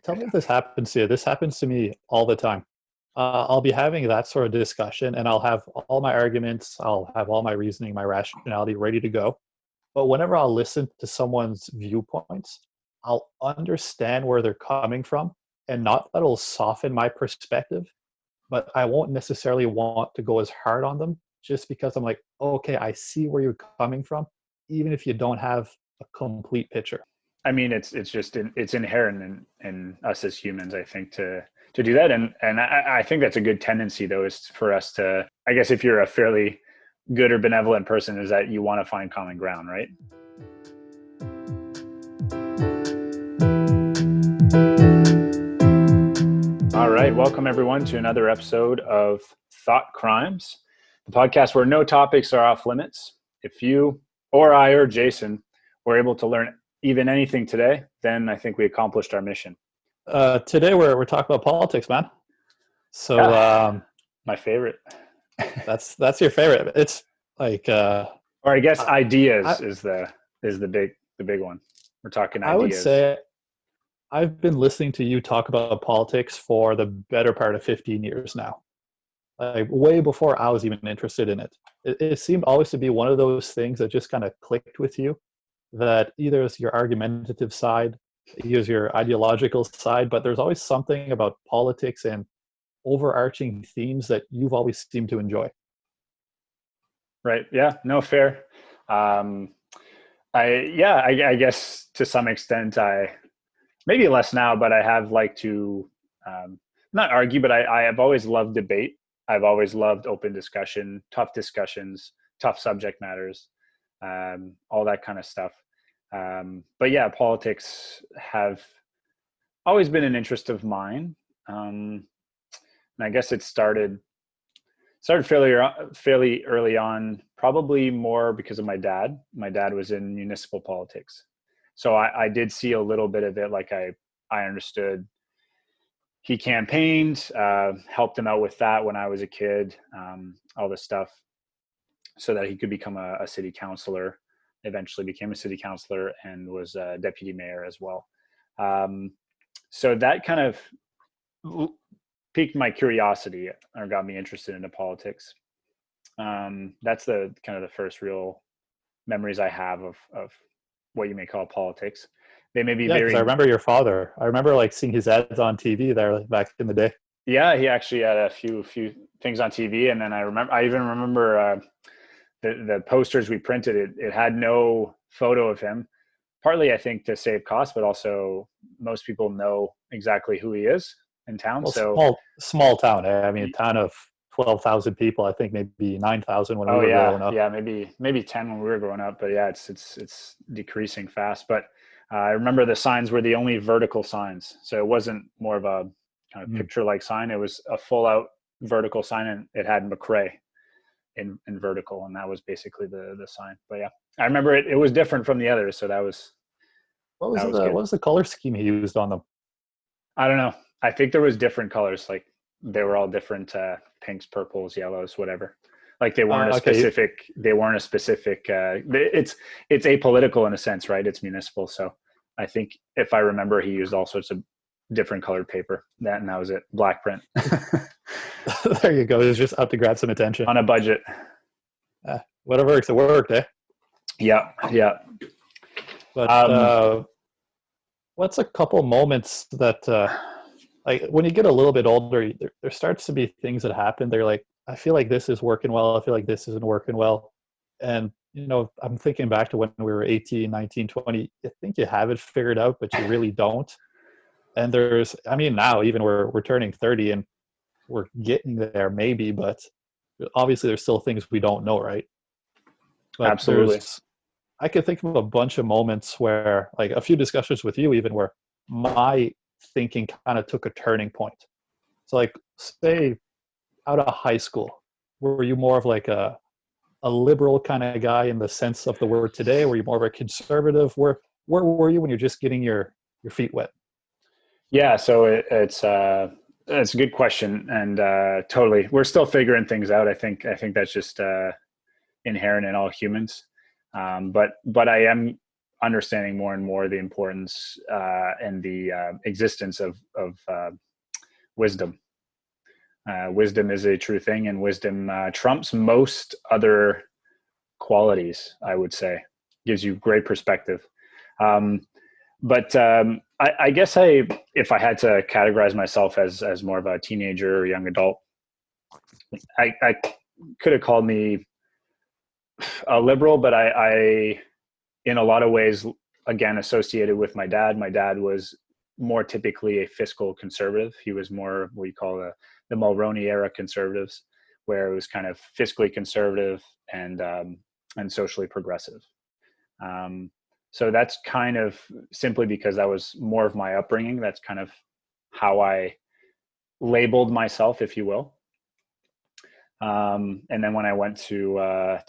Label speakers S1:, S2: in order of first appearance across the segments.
S1: tell me if this happens to you. This happens to me all the time. I'll be having that sort of discussion and I'll have all my arguments, I'll have all my reasoning, my rationality ready to go. But whenever I'll listen to someone's viewpoints, I'll understand where they're coming from, and not that it'll soften my perspective, but I won't necessarily want to go as hard on them just because I'm like, okay, I see where you're coming from, even if you don't have a complete picture.
S2: I mean, it's inherent in us as humans, I think, to do that. And I think that's a good tendency, though, is for us to, I guess, if you're a fairly good or benevolent person, is that you want to find common ground, right? All right. Welcome, everyone, to another episode of Thought Crimes, the podcast where no topics are off limits. If you or I or Jason were able to learn even anything today, then I think we accomplished our mission.
S1: Today we're talking about politics, man. So
S2: my favorite.
S1: that's your favorite. It's like
S2: or I guess ideas is the big one. We're talking ideas.
S1: I would say I've been listening to you talk about politics for the better part of 15 years now. Like way before I was even interested in it. It seemed always to be one of those things that just kind of clicked with you, that either is your argumentative side, either is your ideological side, but there's always something about politics and overarching themes that you've always seemed to enjoy.
S2: Right. Yeah. No, fair. I guess to some extent, maybe less now, but I have liked to not argue, but I have always loved debate. I've always loved open discussion, tough discussions, tough subject matters, all that kind of stuff. But yeah, politics have always been an interest of mine. And I guess it started fairly early on, probably more because of my dad. My dad was in municipal politics. So I did see a little bit of it. Like I understood he campaigned, helped him out with that when I was a kid, all this stuff, so that he could become a city councilor. Eventually became a city councilor and was a deputy mayor as well. So that kind of piqued my curiosity or got me interested into politics. That's the kind of the first real memories I have of what you may call politics. They may be very.
S1: I remember your father. I remember like seeing his ads on TV there back in the day.
S2: Yeah, he actually had a few things on TV, and then I even remember the posters we printed. It had no photo of him. Partly, I think, to save costs, but also most people know exactly who he is in town.
S1: Well,
S2: so
S1: small town. I mean, a town of 12,000 people. I think maybe 9,000 when we were growing up.
S2: Yeah, maybe 10 when we were growing up. But yeah, it's decreasing fast. But I remember the signs were the only vertical signs, so it wasn't more of a kind of picture-like sign. It was a full-out vertical sign, and it had McRae in vertical, and that was basically the sign. But yeah, I remember it was different from the others, so that was.
S1: What was the color scheme he used on them?
S2: I don't know. I think there was different colors, like they were all different pinks, purples, yellows, whatever. Like they weren't specific. They weren't a specific. It's apolitical in a sense, right? It's municipal, so I think if I remember, he used all sorts of different colored paper. That was it. Black print.
S1: There you go. It was just out to grab some attention
S2: on a budget.
S1: Whatever works, it worked, eh?
S2: Yeah.
S1: But what's a couple moments that, like, when you get a little bit older, there starts to be things that happen. They're like, I feel like this is working well. I feel like this isn't working well. And, I'm thinking back to when we were 18, 19, 20. You think you have it figured out, but you really don't. And now even we're turning 30 and we're getting there maybe, but obviously there's still things we don't know, right? But
S2: absolutely.
S1: I could think of a bunch of moments where, like a few discussions with you even, where my thinking kind of took a turning point. So like, say out of high school, were you more of like a liberal kind of guy in the sense of the word today? Were you more of a conservative? Where were you when you're just getting your feet wet?
S2: Yeah, so it's a good question, and totally, we're still figuring things out. I think that's just inherent in all humans. But I am understanding more and more the importance and the existence of wisdom. Wisdom is a true thing, and wisdom trumps most other qualities, I would say. Gives you great perspective. But I guess if I had to categorize myself as more of a teenager or young adult, I could have called me a liberal, but I in a lot of ways, again, associated with my dad. My dad was more typically a fiscal conservative. He was more what you call the Mulroney era conservatives, where it was kind of fiscally conservative and socially progressive. So that's kind of simply because that was more of my upbringing. That's kind of how I labeled myself, if you will. And then when I went to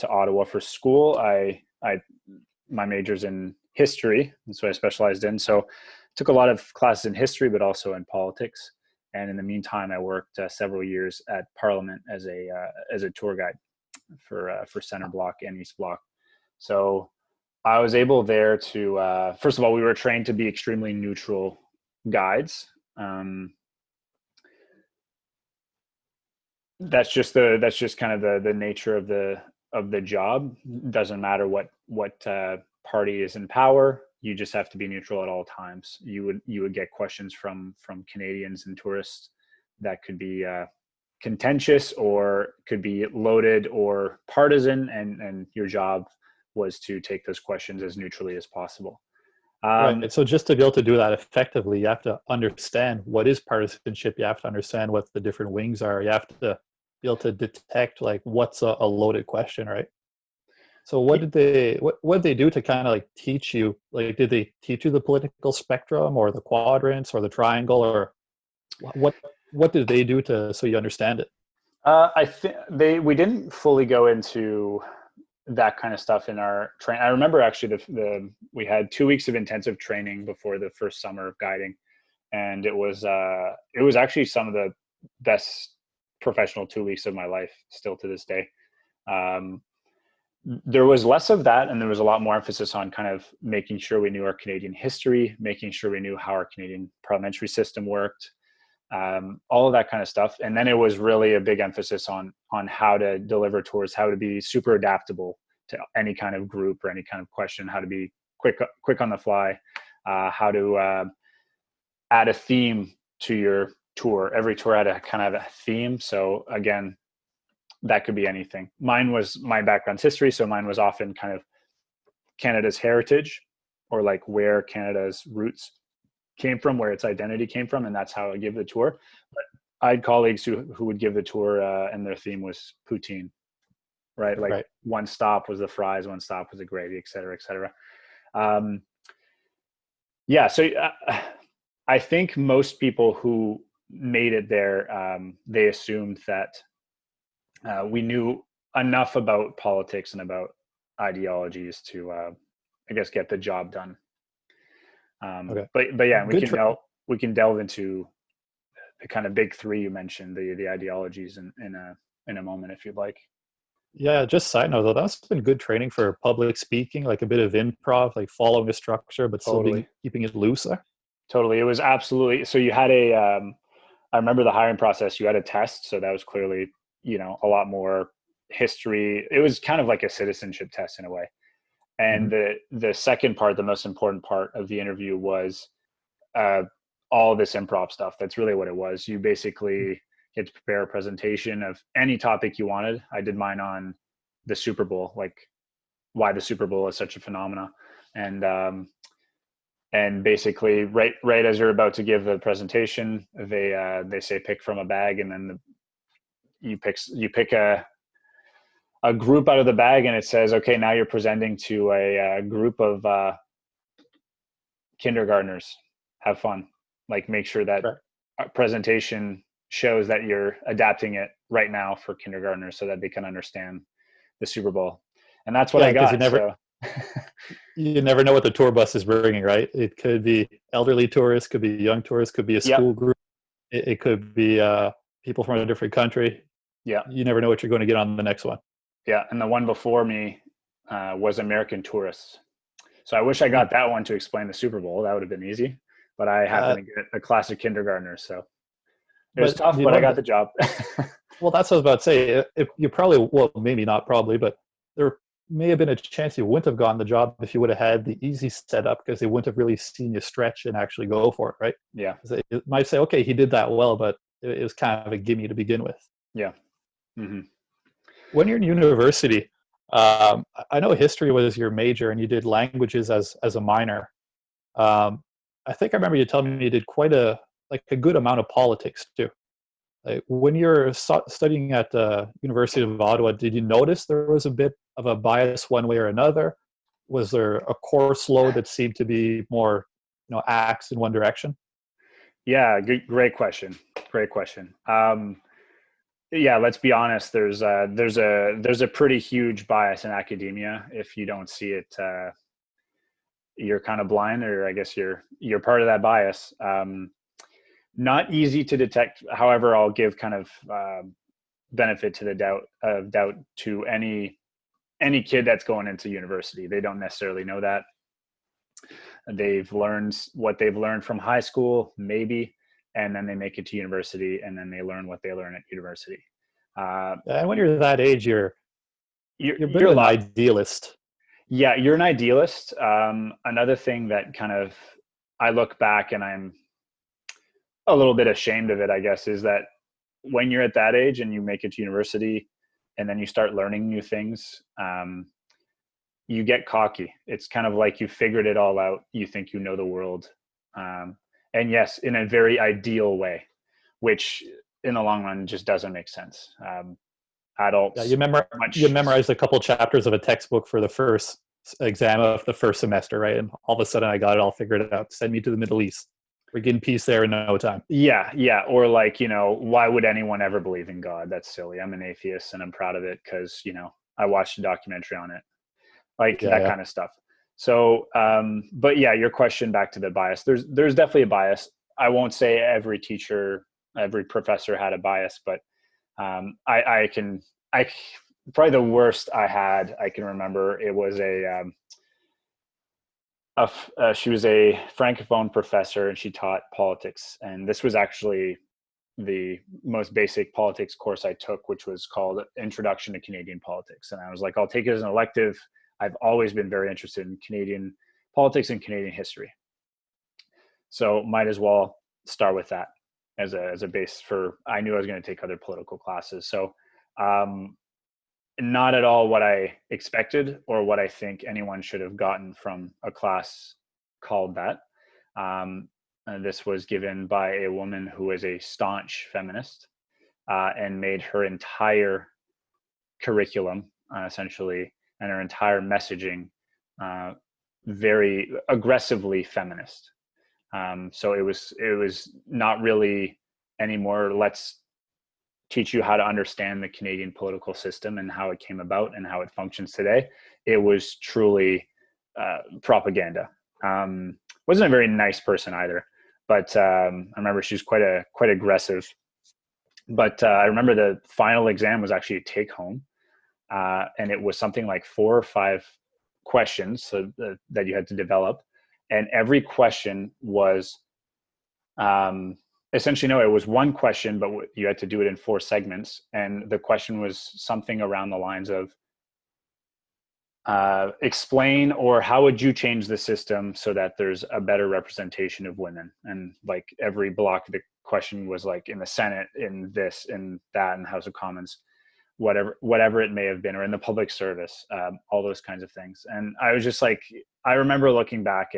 S2: Ottawa for school, my major's in history. That's what I specialized in. So took a lot of classes in history, but also in politics. And in the meantime, I worked several years at Parliament as a tour guide for Center Block and East Block. So I was able there to, first of all, we were trained to be extremely neutral guides. That's just kind of the nature of the job. Doesn't matter what party is in power. You just have to be neutral at all times. You would get questions from Canadians and tourists that could be contentious or could be loaded or partisan, and your job was to take those questions as neutrally as possible.
S1: Right. So just to be able to do that effectively, you have to understand what is partisanship. You have to understand what the different wings are. You have to be able to detect like what's a loaded question, right? So what did they do to kind of like teach you? Like, did they teach you the political spectrum or the quadrants or the triangle, or what did they do so you understand it?
S2: I think we didn't fully go into that kind of stuff in our training. I remember actually we had 2 weeks of intensive training before the first summer of guiding, and it was actually some of the best professional 2 weeks of my life still to this day. There was less of that, and there was a lot more emphasis on kind of making sure we knew our Canadian history, making sure we knew how our Canadian parliamentary system worked, all of that kind of stuff. And then it was really a big emphasis on how to deliver tours, how to be super adaptable to any kind of group or any kind of question, how to be quick on the fly, how to add a theme to your tour. Every tour had a kind of a theme. So again, that could be anything. My background's history, so mine was often kind of Canada's heritage, or like where Canada's roots came from, where its identity came from, and that's how I give the tour. But I had colleagues who would give the tour, and their theme was poutine, right? Like right. One stop was the fries, one stop was the gravy, et cetera, et cetera. So I think most people who made it there, they assumed that we knew enough about politics and about ideologies to, I guess, get the job done. Okay. But yeah, we can delve into the kind of big three you mentioned, the ideologies in a moment if you'd like.
S1: Yeah, just side note though, that's been good training for public speaking, like a bit of improv, like following a structure, but still keeping it loose there.
S2: Totally. It was absolutely. So you had I remember the hiring process, you had a test. So that was clearly, a lot more history. It was kind of like a citizenship test in a way. And the second part, the most important part of the interview was all this improv stuff. That's really what it was. You basically get to prepare a presentation of any topic you wanted. I did mine on the Super Bowl, like why the Super Bowl is such a phenomena. And basically right as you're about to give the presentation, they say pick from a bag, and then you pick a group out of the bag, and it says, okay, now you're presenting to a group of kindergartners. Have fun. Like, make sure that presentation shows that you're adapting it right now for kindergartners so that they can understand the Super Bowl. And that's what I got.
S1: You never know what the tour bus is bringing, right? It could be elderly tourists, could be young tourists, could be a school group. It could be people from a different country.
S2: Yeah.
S1: You never know what you're going to get on the next one.
S2: Yeah. And the one before me was American tourists. So I wish I got that one to explain the Super Bowl. That would have been easy. But I happen
S1: Uh,
S2: to get a classic kindergartner, so it was
S1: but
S2: tough,
S1: you
S2: but I
S1: know,
S2: got the job.
S1: well, that's what I was about to say. If you probably, well, maybe not probably, but there may have been a chance you wouldn't have gotten the job if you would have had the easy setup, because they wouldn't have really seen you stretch and actually go for it, right?
S2: Yeah.
S1: It might say, okay, he did that well, but it was kind of a gimme to begin with.
S2: Yeah. Mm-hmm.
S1: When you're in university, I know history was your major and you did languages as a minor. Um, I think I remember you telling me you did quite a good amount of politics too. Like when you're studying at the University of Ottawa, did you notice there was a bit of a bias one way or another? Was there a course load that seemed to be more, axed in one direction?
S2: Yeah, great question. Great question. Yeah, let's be honest. There's a pretty huge bias in academia. If you don't see it, you're kind of blind, or I guess you're part of that bias. Not easy to detect. However, I'll give kind of benefit to the doubt to any kid that's going into university. They don't necessarily know that. They've learned what they've learned from high school, maybe, and then they make it to university, and then they learn what they learn at university.
S1: And when you're that age, you're a bit
S2: You're
S1: of
S2: a
S1: an
S2: lot.
S1: idealist.
S2: Yeah, you're an idealist. Another thing that kind of I look back and I'm a little bit ashamed of it, I guess, is that when you're at that age and you make it to university and then you start learning new things, you get cocky. It's kind of like you figured it all out. You think you know the world. And yes, in a very ideal way, which in the long run just doesn't make sense.
S1: Yeah,
S2: Adults
S1: you
S2: much.
S1: memorized a couple chapters of a textbook for the first exam of the first semester, right? And all of a sudden, I got it all figured out. Send me to the Middle East. We're getting peace there in no time.
S2: Yeah. Or like, why would anyone ever believe in God? That's silly. I'm an atheist and I'm proud of it because, I watched a documentary on it, like
S1: Yeah,
S2: that
S1: yeah.
S2: kind of stuff. So, but yeah, your question back to the bias, there's definitely a bias. I won't say every teacher, every professor had a bias, but I probably the worst I can remember. It was she was a francophone professor and she taught politics, and this was actually the most basic politics course I took, which was called Introduction to Canadian Politics. And I was like, I'll take it as an elective. I've always been very interested in Canadian politics and Canadian history, so might as well start with that as a base for. I knew I was going to take other political classes, so not at all what I expected or what I think anyone should have gotten from a class called that. And this was given by a woman who is a staunch feminist and made her entire curriculum, essentially, and her entire messaging very aggressively feminist. So it was not really anymore, let's teach you how to understand the Canadian political system and how it came about and how it functions today. It was truly propaganda. Wasn't a very nice person either, but I remember she was quite aggressive. But I remember the final exam was actually a take home, and it was something like 4 or 5 questions that you had to develop, and every question was essentially, no, it was one question, but you had to do it in 4 segments. And the question was something around the lines of explain, or how would you change the system so that there's a better representation of women? And like every block of the question was like in the Senate, in this, in that, in the House of Commons, whatever it may have been, or in the public service, all those kinds of things. And I was just like, I remember looking back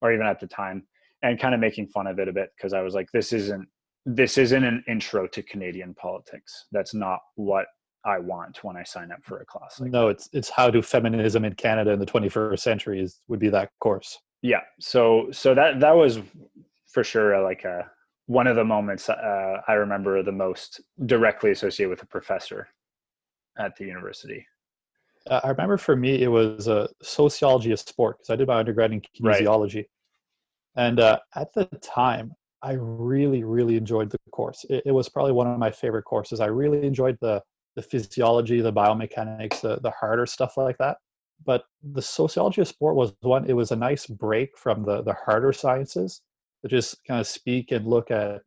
S2: or even at the time, and kind of making fun of it a bit, because I was like, this isn't an intro to Canadian politics. That's not what I want when I sign up for a class like
S1: No,
S2: that.
S1: it's how do feminism in Canada in the 21st century would be that course.
S2: Yeah. So that was for sure like one of the moments I remember the most directly associated with a professor at the university.
S1: I remember for me, it was sociology of sport, because I did my undergrad in
S2: Right.
S1: kinesiology. And at the time, I really, really enjoyed the course. It was probably one of my favorite courses. I really enjoyed the physiology, the biomechanics, the harder stuff like that. But the sociology of sport was one, it was a nice break from the harder sciences to just kind of speak and look at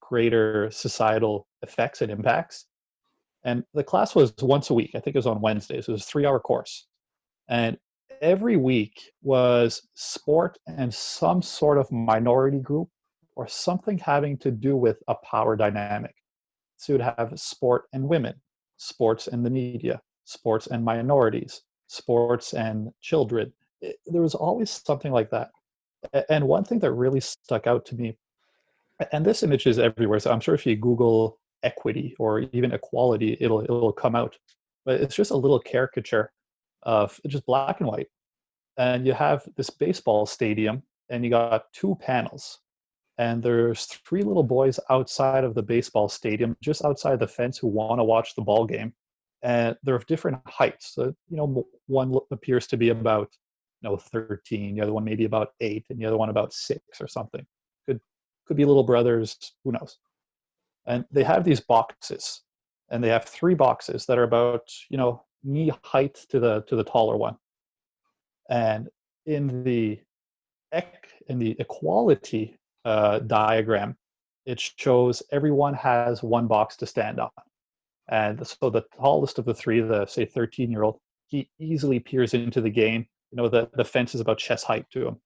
S1: greater societal effects and impacts. And the class was once a week. I think it was on Wednesdays. It was a 3-hour course. And every week was sport and some sort of minority group or something having to do with a power dynamic. So you'd have sport and women, sports and the media, sports and minorities, sports and children. There was always something like that. And one thing that really stuck out to me, and this image is everywhere, so I'm sure if you Google equity or even equality, it'll come out. But it's just a little caricature of just black and white. And you have this baseball stadium, and you got two panels, and there's three little boys outside of the baseball stadium, just outside the fence, who want to watch the ball game, and they're of different heights. So, one appears to be about 13, the other one maybe about 8, and the other one about 6 or something. Could be little brothers, who knows. And they have these boxes, and they have 3 boxes that are about knee height to the taller one. And in the equality diagram, it shows everyone has one box to stand on. And so the tallest of the 3, the say 13-year-old, he easily peers into the game. The fence is about chest height to him.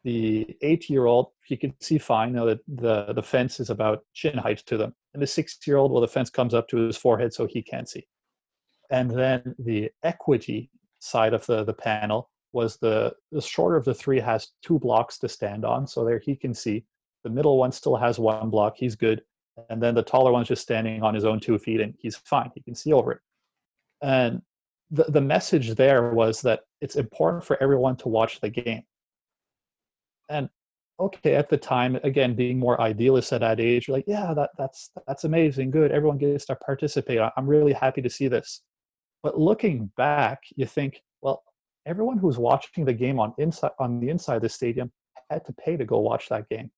S1: The 8-year-old, he can see fine. That the fence is about chin height to them. And the 6-year-old, well, the fence comes up to his forehead, so he can't see. And then the equity side of the panel was the shorter of the 3 has 2 blocks to stand on, so there he can see. The middle one still has 1 block, he's good. And then the taller one's just standing on his own 2 feet, and he's fine, he can see over it. And the message there was that it's important for everyone to watch the game. And okay, at the time, again, being more idealist at that age, you're like, yeah, that's amazing, good, everyone gets to participate. I'm really happy to see this. But looking back, you think, well, everyone who's watching the game on the inside of the stadium had to pay to go watch that game.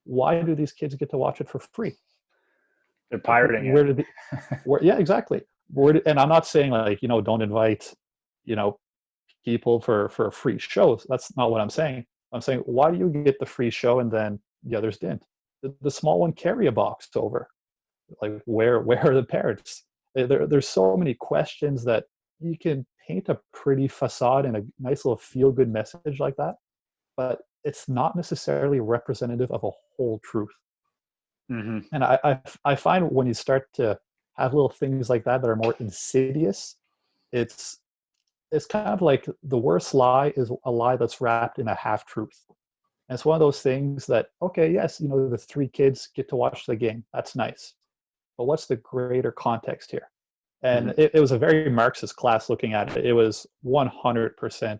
S1: Why do these kids get to watch it for free?
S2: They're pirating
S1: where did yeah, exactly. And I'm not saying don't invite people for a free show. That's not what I'm saying. I'm saying, why do you get the free show and then the others didn't? The small one carry a box over. Like, where are the parents? There's so many questions that you can paint a pretty facade and a nice little feel-good message like that, but it's not necessarily representative of a whole truth.
S2: Mm-hmm.
S1: And I find when you start to have little things like that are more insidious, it's kind of like the worst lie is a lie that's wrapped in a half-truth. And it's one of those things that, okay, yes, the 3 kids get to watch the game. That's nice. But what's the greater context here? And
S2: Mm-hmm.
S1: it was a very Marxist class looking at it. It was 100%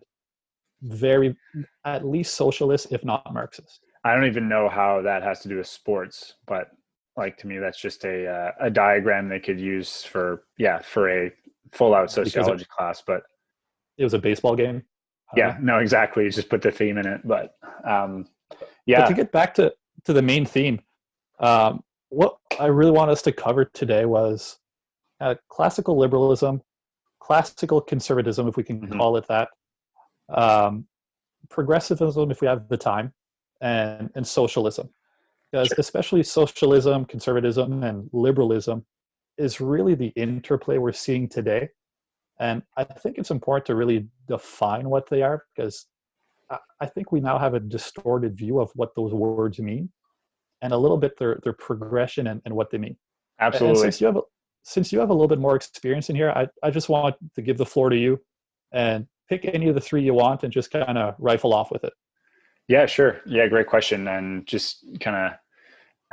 S1: very, at least socialist, if not Marxist.
S2: I don't even know how that has to do with sports, but to me, that's just a diagram they could use for a full out sociology class. But
S1: it was a baseball game.
S2: Yeah, no, exactly. You just put the theme in it. But
S1: But to get back to the main theme, what I really want us to cover today was classical liberalism, classical conservatism, if we can call it that, progressivism, if we have the time, and socialism. Because especially socialism, conservatism, and liberalism is really the interplay we're seeing today. And I think it's important to really define what they are, because I think we now have a distorted view of what those words mean, and a little bit their progression and what they mean.
S2: Absolutely.
S1: And since you have a little bit more experience in here, I just want to give the floor to you and pick any of the 3 you want and just kind of rifle off with it.
S2: Yeah, sure. Yeah, great question. And just kind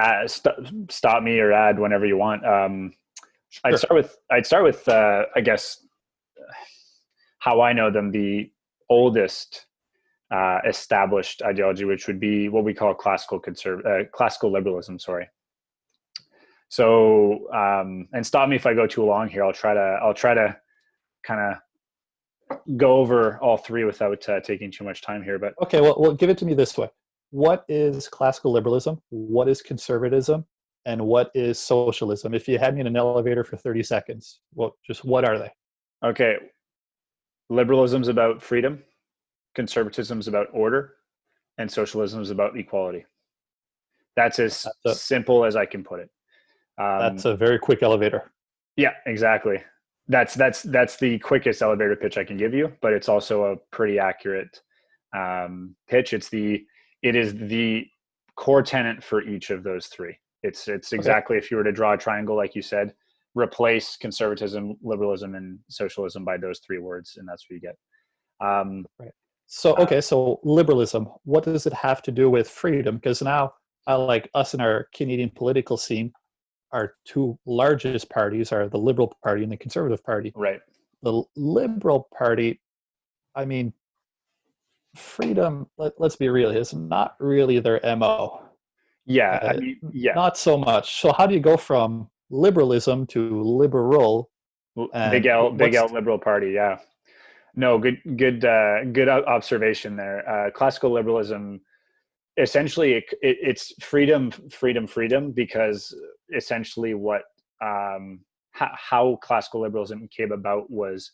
S2: of stop me or add whenever you want. Sure. I'd start with I guess how I know them, the oldest established ideology, which would be what we call classical liberalism. Sorry. So, and stop me if I go too long here. I'll try to kind of go over all 3 without taking too much time here. But
S1: okay, well, give it to me this way. What is classical liberalism? What is conservatism? And what is socialism? If you had me in an elevator for 30 seconds, well, just what are they?
S2: Okay. Liberalism's about freedom, conservatism's about order, and socialism is about equality. That's as
S1: That's a
S2: simple as I can put it. Um,
S1: that's a very quick elevator.
S2: yeah, exactly. That's the quickest elevator pitch I can give you, but it's also a pretty accurate pitch. It is the core tenet for each of those three. It's
S1: Okay.
S2: exactly, if you were to draw a triangle, like you said, replace conservatism, liberalism, and socialism by those three words, and that's what you get. Um,
S1: Right. So,
S2: uh,
S1: okay, so liberalism, what does it have to do with freedom? Because now, like us in our Canadian political scene, our two largest parties are the Liberal Party and the Conservative Party.
S2: right.
S1: The Liberal Party, I mean, freedom, let's be real, is not really their MO.
S2: Yeah. I
S1: Uh,
S2: mean, yeah.
S1: Not so much. So, how do you go from liberalism to liberal?
S2: Big
S1: And
S2: L, big
S1: what's
S2: L liberal party. Yeah. No, good observation there. Classical liberalism, essentially, it's freedom, freedom, freedom, because essentially how classical liberalism came about was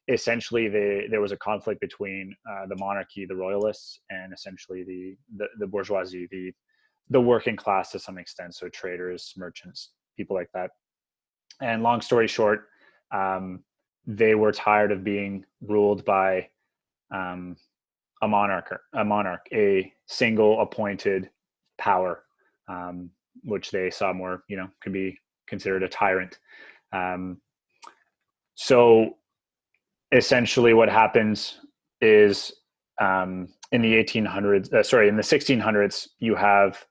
S2: essentially there was a conflict between the monarchy, the royalists, and essentially the bourgeoisie, the working class to some extent, so traders, merchants, people like that. And long story short, um, they were tired of being ruled by um, a single appointed power, which they saw more, could be considered a tyrant. Um, so essentially, what happens is in the 1800s, in the 1600s, you have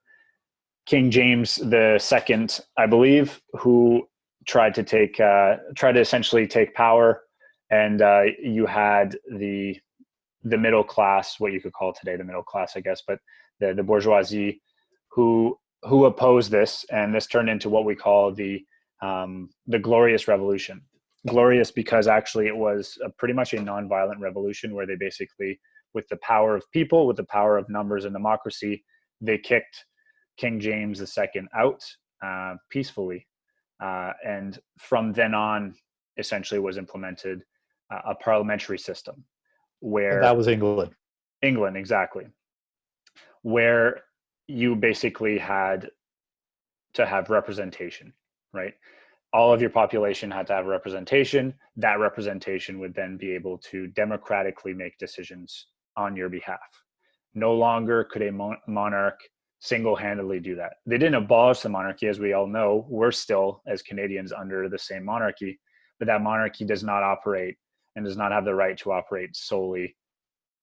S2: King James the Second, I believe, who tried to essentially take power, and you had the middle class, what you could call today the middle class, I guess, but the bourgeoisie, who opposed this, and this turned into what we call the Glorious Revolution. Glorious because actually it was pretty much a nonviolent revolution where they basically, with the power of people, with the power of numbers and democracy, they kicked King James II out peacefully. And from then on, essentially was implemented a parliamentary system
S1: and that
S2: where
S1: was England.
S2: England, exactly, where you basically had to have representation, right? All of your population had to have representation. That representation would then be able to democratically make decisions on your behalf. No longer could a monarch single-handedly do that. They didn't abolish the monarchy, as we all know. We're still, as Canadians, under the same monarchy, but that monarchy does not operate and does not have the right to operate solely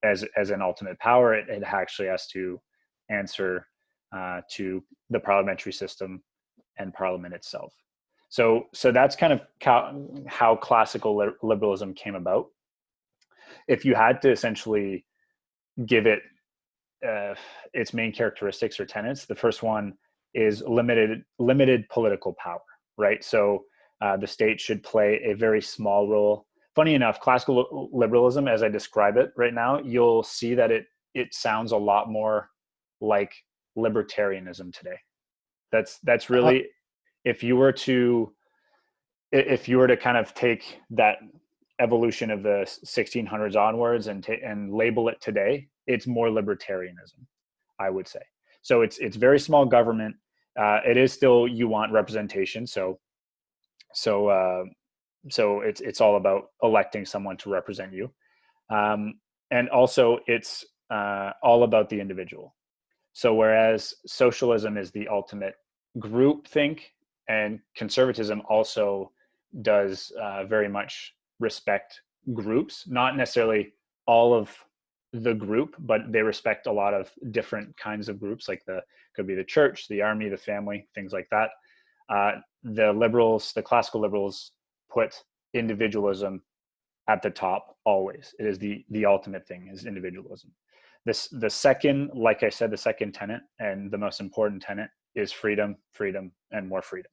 S2: as an ultimate power. It actually has to answer to the parliamentary system and Parliament itself. So that's kind of how classical liberalism came about. If you had to essentially give it its main characteristics or tenets, the first one is limited political power, right? So the state should play a very small role. Funny enough, classical liberalism, as I describe it right now, you'll see that it sounds a lot more like libertarianism today. That's
S1: Uh,
S2: really, if you were to kind of take that evolution of the 1600s onwards and label it today, it's more libertarianism, I would say. So it's very small government. It is still, you want representation. So it's all about electing someone to represent you, and also it's all about the individual. So whereas socialism is the ultimate group think, and conservatism also does very much respect groups, not necessarily all of the group, but they respect a lot of different kinds of groups, like could be the church, the army, the family, things like that. The classical liberals, put individualism at the top always. It is the ultimate thing, is individualism. The second, like I said, the second tenet and the most important tenet is freedom, freedom, and more freedom.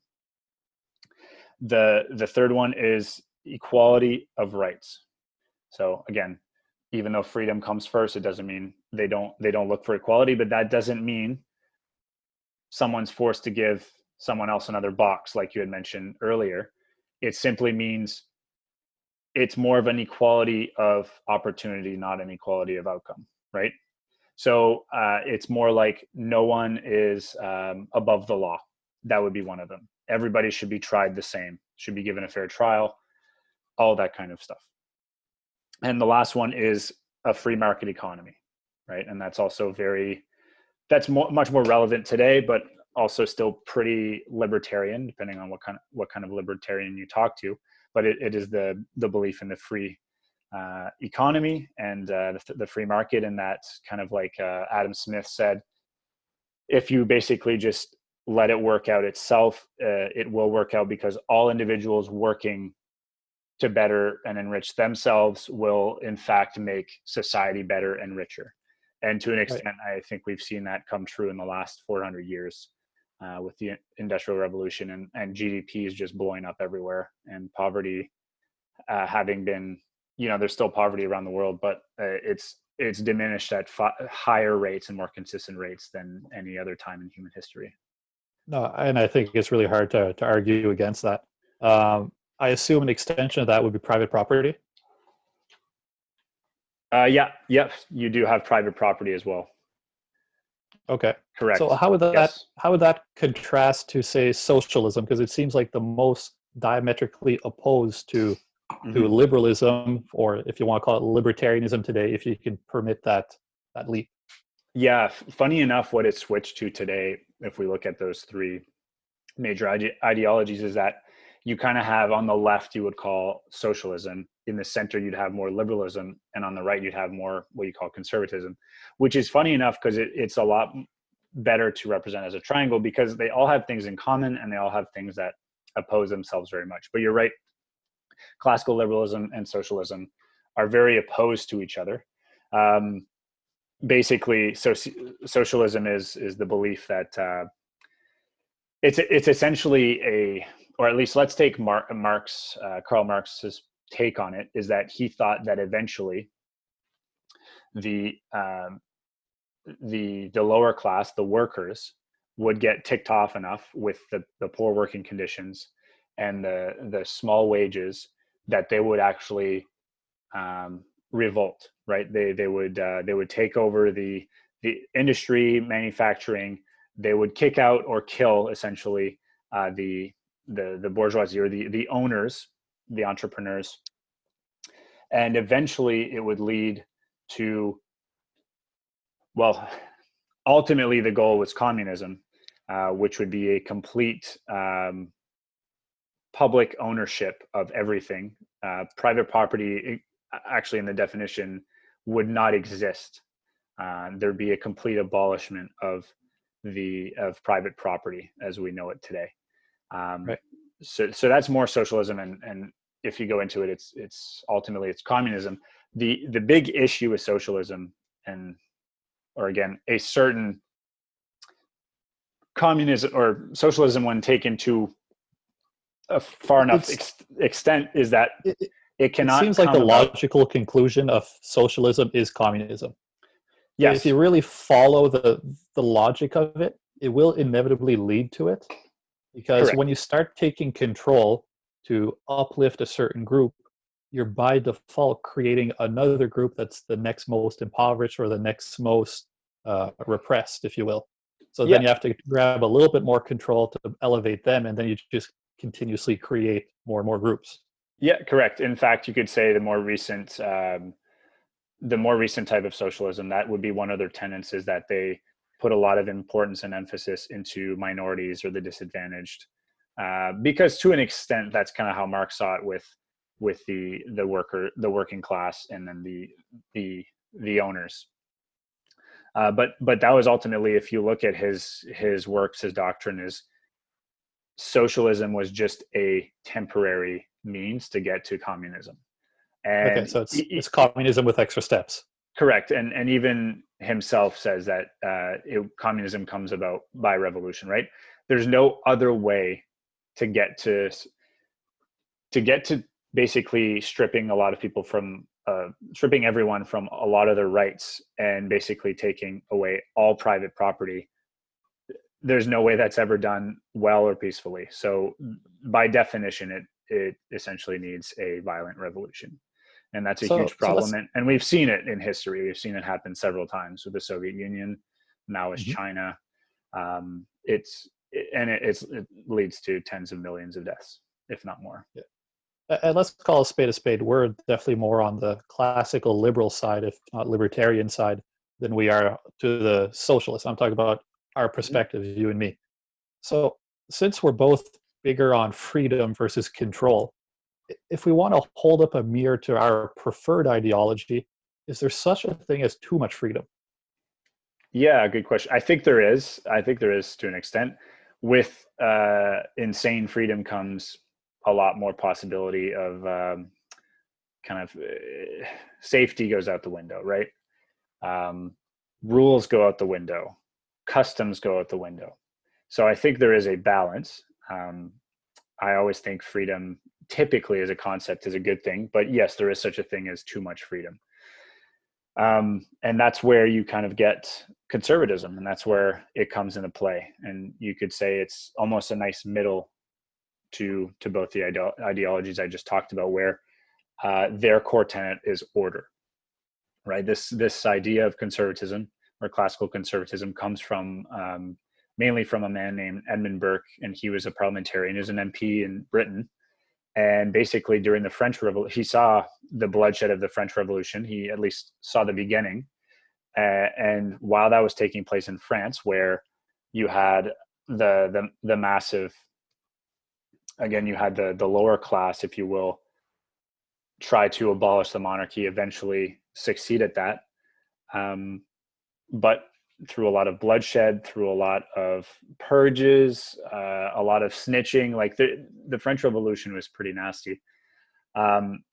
S2: The third one is equality of rights. So again, even though freedom comes first, it doesn't mean they don't look for equality, but that doesn't mean someone's forced to give someone else another box, like you had mentioned earlier. It simply means it's more of an equality of opportunity, not an equality of outcome, right? So it's more like no one is above the law. That would be one of them. Everybody should be tried the same, should be given a fair trial, all that kind of stuff. And the last one is a free market economy, right? And that's also much more relevant today, but also still pretty libertarian, depending on what kind of libertarian you talk to. But it is the belief in the free economy and the free market, and that's kind of like Adam Smith said, if you basically just let it work out itself, it will work out, because all individuals working to better and enrich themselves will in fact make society better and richer. And to an extent, I think we've seen that come true in the last 400 years with the Industrial Revolution, and GDP is just blowing up everywhere, and poverty having been, there's still poverty around the world, but it's diminished at higher rates and more consistent rates than any other time in human history.
S1: No, and I think it's really hard to argue against that. I assume an extension of that would be private property.
S2: Yeah, you do have private property as well.
S1: Okay,
S2: correct.
S1: So how would that contrast to, say, socialism? Because it seems like the most diametrically opposed to liberalism, or if you want to call it libertarianism today, if you can permit that leap.
S2: Yeah, funny enough, what it's switched to today, if we look at those three major ideologies, is that you kind of have on the left, you would call socialism. In the center, you'd have more liberalism. And on the right, you'd have more what you call conservatism, which is funny enough because it's a lot better to represent as a triangle, because they all have things in common and they all have things that oppose themselves very much. But you're right. Classical liberalism and socialism are very opposed to each other. Basically, socialism is the belief that it's essentially or at least let's take Karl Marx's take on it, is that he thought that eventually the lower class, the workers, would get ticked off enough with the poor working conditions and the small wages that they would actually revolt, right? They would take over the industry, manufacturing. They would kick out or kill essentially the bourgeoisie, or the owners, the entrepreneurs, and eventually it would lead to, well, ultimately the goal was communism, which would be a complete public ownership of everything. Private property, actually in the definition, would not exist. There'd be a complete abolishment of private property as we know it today.
S1: Right.
S2: So that's more socialism, and if you go into it, it's ultimately communism. The big issue with socialism, or again, a certain communism or socialism, when taken to a far enough extent, is that it cannot.
S1: It seems like the logical conclusion of socialism is communism.
S2: Yes.
S1: If you really follow the logic of it, it will inevitably lead to it. Because
S2: Correct.
S1: when you start taking control to uplift a certain group, you're by default creating another group that's the next most impoverished or the next most repressed, if you will. So then you have to grab a little bit more control to elevate them, and then you just continuously create more and more groups.
S2: Yeah, correct. In fact, you could say the more recent type of socialism, that would be one of their tenets, is that they put a lot of importance and emphasis into minorities or the disadvantaged, because to an extent, that's kind of how Marx saw it with the working class, and then the owners. But that was ultimately, if you look at his works, his doctrine is socialism was just a temporary means to get to communism. And
S1: okay, so it's communism with extra steps.
S2: Correct. And even himself says that communism comes about by revolution, right? There's no other way to get to basically stripping everyone from a lot of their rights, and basically taking away all private property. There's no way that's ever done well or peacefully. So by definition, it essentially needs a violent revolution. And that's a
S1: So
S2: huge
S1: so
S2: problem.
S1: let's
S2: And we've seen it in history. We've seen it happen several times with the Soviet Union. Now it's
S1: Mhm.
S2: China. It leads to tens of millions of deaths, if not more.
S1: Yeah. And let's call a spade a spade. We're definitely more on the classical liberal side, if not libertarian side, than we are to the socialist. I'm talking about our
S2: Mhm.
S1: perspectives, you and me. So since we're both bigger on freedom versus control, if we want to hold up a mirror to our preferred ideology, is there such a thing as too much freedom?
S2: Yeah, good question. I think there is. I think there is to an extent. With insane freedom comes a lot more possibility of kind of safety goes out the window, right? Um, Rules go out the window, customs go out the window. So I think there is a balance. I always think freedom typically as a concept is a good thing, but yes, there is such a thing as too much freedom. And that's where you kind of get conservatism, and that's where it comes into play. And you could say it's almost a nice middle to both the ideologies I just talked about, where their core tenet is order, right? This idea of conservatism or classical conservatism comes from mainly from a man named Edmund Burke, and he was a parliamentarian, he was an MP in Britain. And basically, during the French Revolution, he saw the bloodshed of the French Revolution. He at least saw the beginning. And while that was taking place in France, where you had the massive, again, you had the lower class, if you will, try to abolish the monarchy, eventually succeed at that. But through a lot of bloodshed, through a lot of purges, a lot of snitching, like the French Revolution was pretty nasty.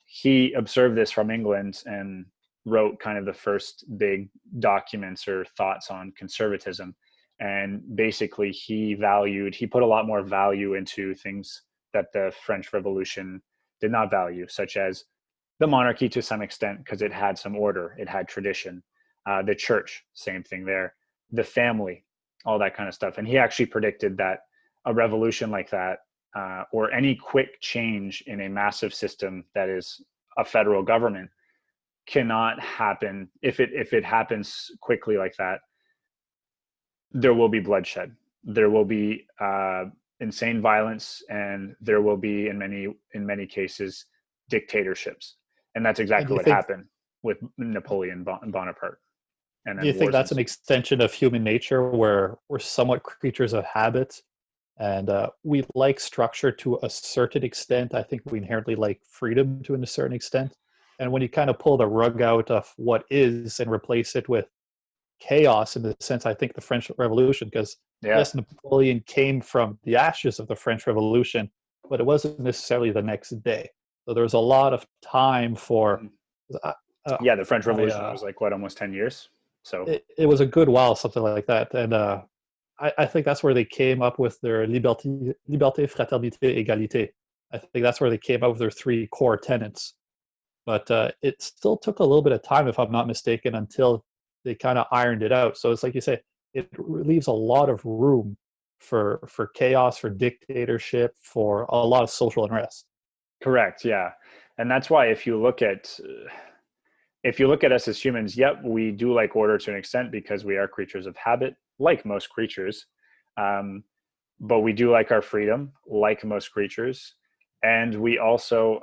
S2: He observed this from England and wrote kind of the first big documents or thoughts on conservatism. And basically, he put a lot more value into things that the French Revolution did not value, such as the monarchy to some extent, because it had some order, it had tradition. The church, same thing there. The family, all that kind of stuff. And he actually predicted that a revolution like that, or any quick change in a massive system that is a federal government, cannot happen. If it happens quickly like that, there will be bloodshed. There will be insane violence, and there will be in many cases dictatorships. And that's
S1: And
S2: exactly what happened with Napoleon Bonaparte, and
S1: do
S2: then
S1: you think
S2: wars
S1: that's an
S2: ensued.
S1: extension of human nature where we're somewhat creatures of habit and we like structure to a certain extent? I think we inherently like freedom to a certain extent. And when you kind of pull the rug out of what is and replace it with chaos, in the sense, I think the French Revolution, because
S2: Yeah.
S1: yes, Napoleon came from the ashes of the French Revolution, but it wasn't necessarily the next day. So there was a lot of time for.
S2: Mhm.
S1: Uh, uh,
S2: Yeah, the French
S1: I
S2: Revolution was like what, almost 10 years. So
S1: it was a good while, something like that, and I think that's where they came up with their liberté, fraternité, égalité. I think that's where they came up with their three core tenets. But it still took a little bit of time, if I'm not mistaken, until they kind of ironed it out. So it's like you say, it leaves a lot of room for chaos, for dictatorship, for a lot of social unrest.
S2: correct, yeah. And that's why if you look at us as humans, yep, we do like order to an extent because we are creatures of habit, like most creatures. Um, but we do like our freedom, like most creatures, and we also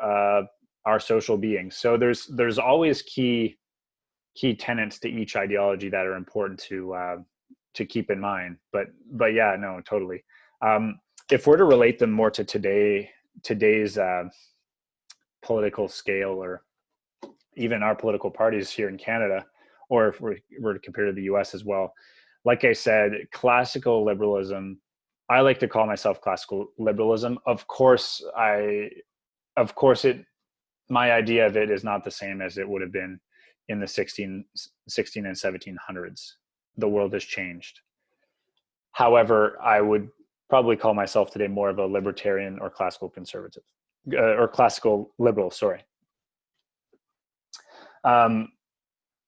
S2: are social beings. So there's always key tenets to each ideology that are important to keep in mind. But yeah, no, totally. If we're to relate them more to today's political scale, or even our political parties here in Canada, or if we were to compare to the US as well, like I said, classical liberalism, I like to call myself classical liberalism. Of course it, my idea of it is not the same as it would have been in the 16 and 1700s. The world has changed. However, I would probably call myself today more of a libertarian or classical conservative, or classical liberal, sorry. Um,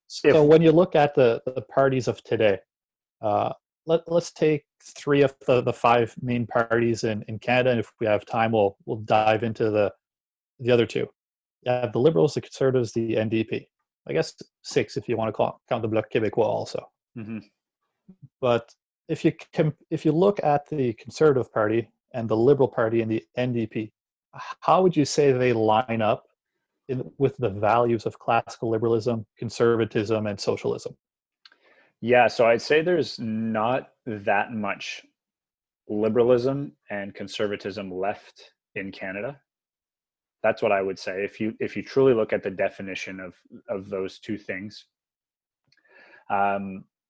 S1: So
S2: if
S1: when you look at the parties of today, uh, let's take three of the five main parties in Canada, and if we have time, we'll dive into the other two. You have the Liberals, the Conservatives, the NDP. I guess six if you want to count the Bloc Québécois also.
S2: Mm-hmm.
S1: But if you look at the Conservative Party and the Liberal Party and the NDP, how would you say they line up with the values of classical liberalism, conservatism, and socialism?
S2: Yeah, so I'd say there's not that much liberalism and conservatism left in Canada. That's what I would say. If you truly look at the definition of those two things,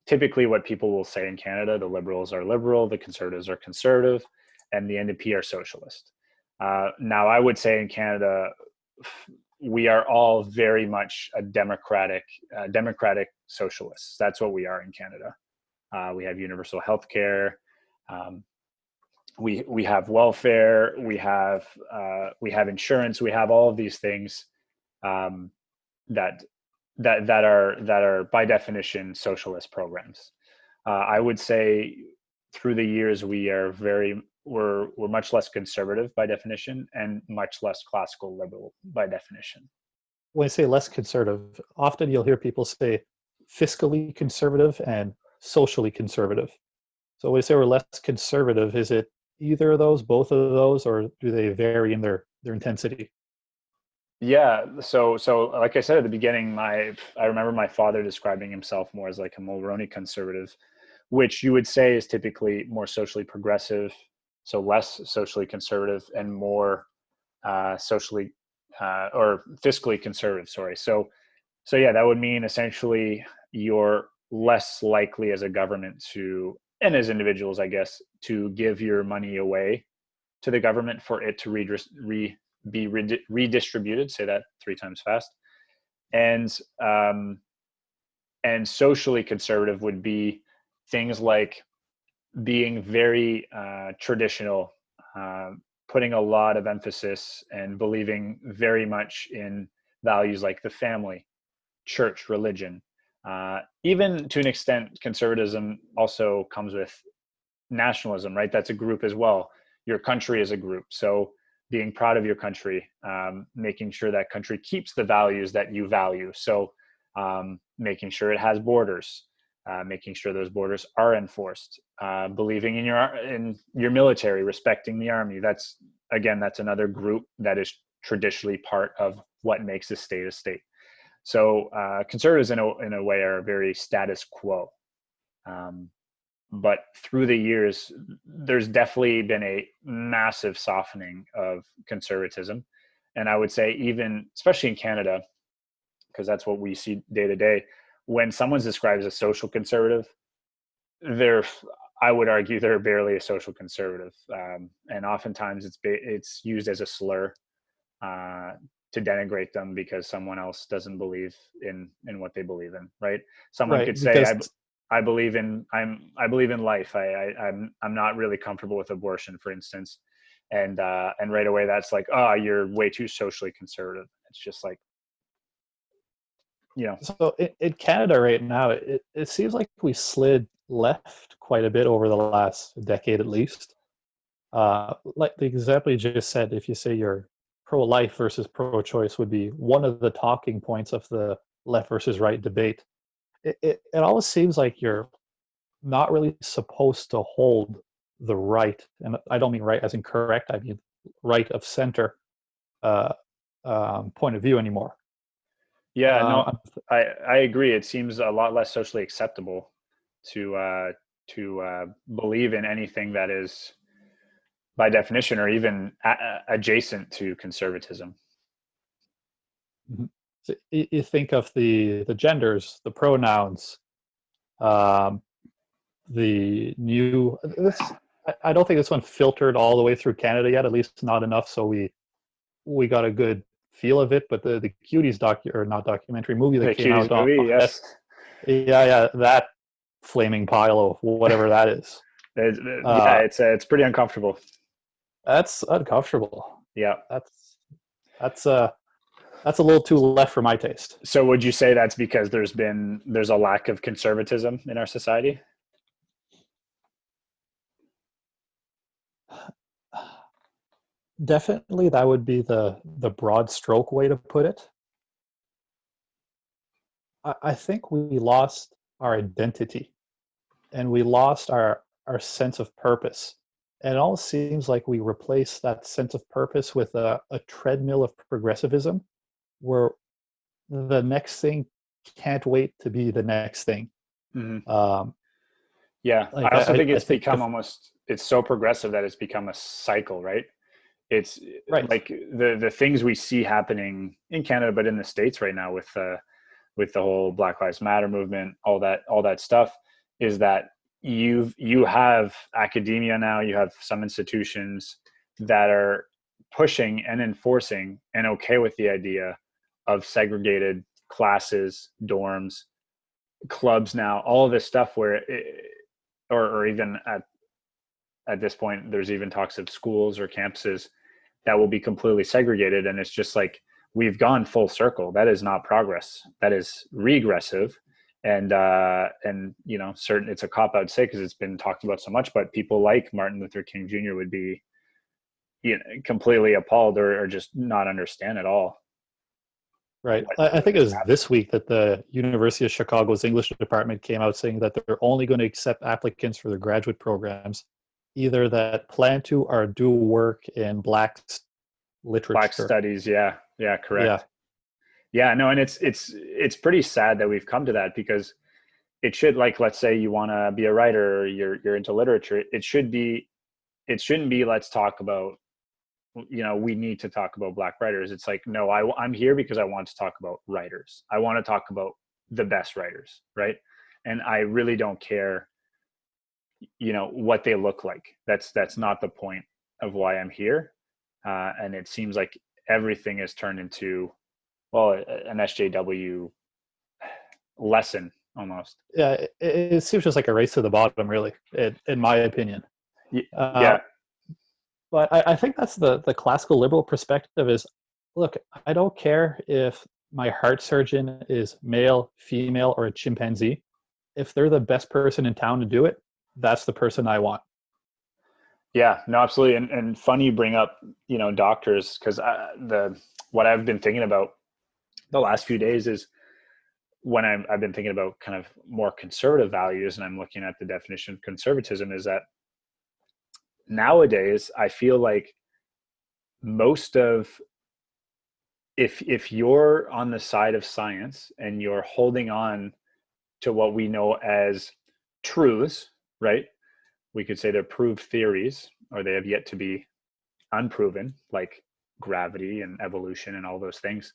S2: typically what people will say in Canada, the liberals are liberal, the conservatives are conservative, and the NDP are socialist. Now, I would say in Canada, we are all very much a democratic socialists. That's what we are in Canada. We have universal health care. We have welfare. We have insurance. We have all of these things that are by definition socialist programs. I would say through the years we're much less conservative by definition and much less classical liberal by definition.
S1: When I say less conservative, often you'll hear people say fiscally conservative and socially conservative. So when I say we're less conservative, is it either of those, both of those, or do they vary in their intensity?
S2: Yeah, so like I said at the beginning, I remember my father describing himself more as like a Mulroney conservative, which you would say is typically more socially progressive, so less socially conservative and more socially or fiscally conservative. Sorry. So yeah, that would mean essentially you're less likely as a government to, and as individuals, I guess, to give your money away to the government for it to be redistributed. Say that 3 times fast. And socially conservative would be things like being very traditional, putting a lot of emphasis and believing very much in values like the family, church, religion. Even to an extent, conservatism also comes with nationalism, right? That's a group as well. Your country is a group. So being proud of your country, making sure that country keeps the values that you value. So making sure it has borders, making sure those borders are enforced, believing in your military, respecting the army. That's another group that is traditionally part of what makes a state a state. So conservatives in a way are very status quo. But through the years, there's definitely been a massive softening of conservatism. And I would say even, especially in Canada, because that's what we see day to day, when someone's described as a social conservative, I would argue they're barely a social conservative. And oftentimes it's used as a slur to denigrate them because someone else doesn't believe in what they believe in, right? Someone
S1: Right,
S2: could say,
S1: because
S2: I believe in life. I'm not really comfortable with abortion, for instance, and right away that's like, oh, you're way too socially conservative. It's just like,
S1: so in Canada right now, it seems like we slid left quite a bit over the last decade at least. Like the example you just said, if you say you're pro-life versus pro-choice would be one of the talking points of the left versus right debate. It always seems like you're not really supposed to hold the right, and I don't mean right as in correct, I mean right of center point of view anymore.
S2: Yeah, no,
S1: Um,
S2: I agree. It seems a lot less socially acceptable to believe in anything that is by definition or even adjacent to conservatism.
S1: so you think of the genders, the pronouns, um, the new. I don't think this one filtered all the way through Canada yet, at least not enough, so we got a good feel of it. But the Cuties documentary movie that
S2: The
S1: came
S2: cuties
S1: out on
S2: movie,
S1: that,
S2: yes.
S1: yeah, that flaming pile of whatever that is.
S2: Yeah, it's pretty uncomfortable.
S1: That's uncomfortable.
S2: Yeah.
S1: That's that's a little too left for my taste.
S2: So would you say that's because there's a lack of conservatism in our society?
S1: Definitely, that would be the broad stroke way to put it. I think we lost our identity and we lost our sense of purpose. And it almost seems like we replaced that sense of purpose with a treadmill of progressivism where the next thing can't wait to be the next thing.
S2: Hmm.
S1: Um,
S2: Yeah, I
S1: like
S2: also think
S1: I
S2: it's
S1: think
S2: become almost, it's so progressive that it's become a cycle, right? It's
S1: right.
S2: like the things we see happening in Canada, but in the States right now with the whole Black Lives Matter movement, all that stuff, is that you have academia now, you have some institutions that are pushing and enforcing and okay with the idea of segregated classes, dorms, clubs now, all of this stuff where or even at this point there's even talks of schools or campuses that will be completely segregated, and it's just like we've gone full circle. That is not progress, that is regressive. And you know, certain, it's a cop out to say because it's been talked about so much, but people like Martin Luther King Jr. would be, you know, completely appalled or just not understand at all
S1: Right. I
S2: what
S1: think it
S2: is
S1: was
S2: happening.
S1: this week that the University of Chicago's English department came out saying that they're only going to accept applicants for their graduate programs, either that plan to or do work in Black
S2: Black
S1: literature.
S2: studies, yeah, yeah,
S1: Yeah.
S2: correct. Yeah, no, and it's pretty sad that we've come to that, because it should, like, let's say you want to be a writer, or you're into literature, it shouldn't be let's talk about, you know, we need to talk about Black writers. It's like, no, I'm here because I want to talk about writers. I want to talk about the best writers, right? And I really don't care, you know, what they look like. That's not the point of why I'm here. And it seems like everything is turned into, well, an SJW lesson almost.
S1: Yeah. It seems just like a race to the bottom, really, in my opinion. Uh,
S2: Yeah.
S1: but I think that's the classical liberal perspective is, look, I don't care if my heart surgeon is male, female, or a chimpanzee. If they're the best person in town to do it, that's the person I want.
S2: Yeah, no, absolutely. And funny you bring up, you know, doctors, because what I've been thinking about the last few days is when I've been thinking about kind of more conservative values, and I'm looking at the definition of conservatism, is that nowadays I feel like most of, if you're on the side of science and you're holding on to what we know as truths, right? We could say they're proved theories, or they have yet to be unproven, like gravity and evolution and all those things,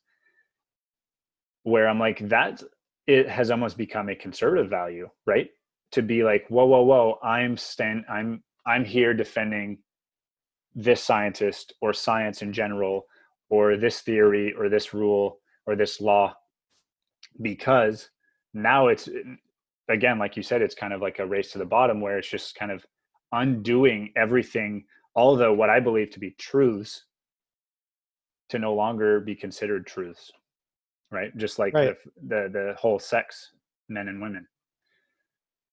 S2: where I'm like, that it has almost become a conservative value, right? To be like, whoa, whoa, whoa, I'm here defending this scientist or science in general, or this theory or this rule or this law, because now it's, again, like you said, it's kind of like a race to the bottom, where it's just kind of undoing everything, all the what I believe to be truths, to no longer be considered truths, right? Just like
S1: Right.
S2: the whole sex, men and women.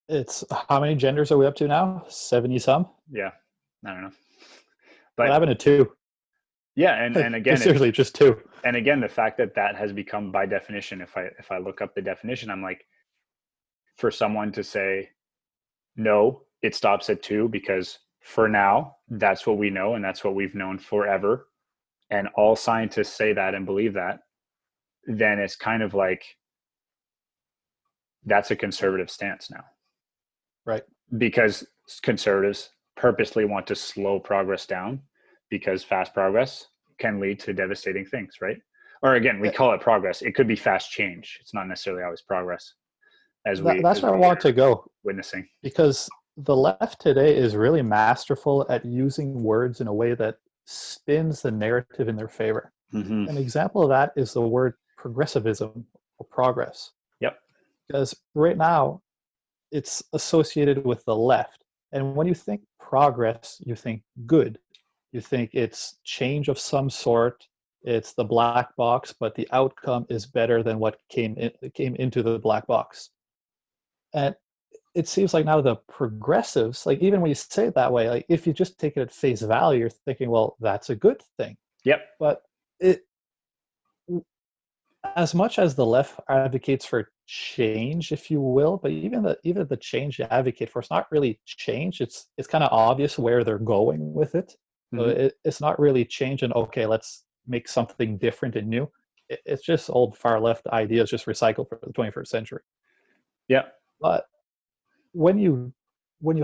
S1: It's how many genders are we up to now? 70 some?
S2: Yeah, I don't know,
S1: What
S2: but
S1: happened to two?
S2: yeah, and
S1: Like,
S2: again,
S1: seriously, just two.
S2: and again, the fact that that has become by definition. If I look up the definition, I'm like, for someone to say no, it stops at two, because for now that's what we know and that's what we've known forever, and all scientists say that and believe that, then it's kind of like that's a conservative stance now,
S1: Right.
S2: because conservatives purposely want to slow progress down, because fast progress can lead to devastating things, right? Or again, we
S1: Eh,
S2: call it progress. It could be fast change. It's not necessarily always progress, as
S1: that's
S2: we
S1: where I want to
S2: are
S1: go,
S2: witnessing.
S1: because the left today is really masterful at using words in a way that spins the narrative in their favor.
S2: Mm-hmm.
S1: An example of that is the word progressivism or progress.
S2: Yep.
S1: Because right now it's associated with the left. And when you think progress, you think good. You think it's change of some sort. It's the black box, but the outcome is better than what came into the black box. And it seems like now the progressives, like even when you say it that way, like if you just take it at face value, you're thinking, well, that's a good thing.
S2: Yep.
S1: But it, as much as the left advocates for change, if you will, but even the change you advocate for, it's not really change. It's kind of obvious where they're going with it. So it's not really change and okay, let's make something different and new. It's just old far left ideas just recycled for the 21st century.
S2: Yeah.
S1: But when you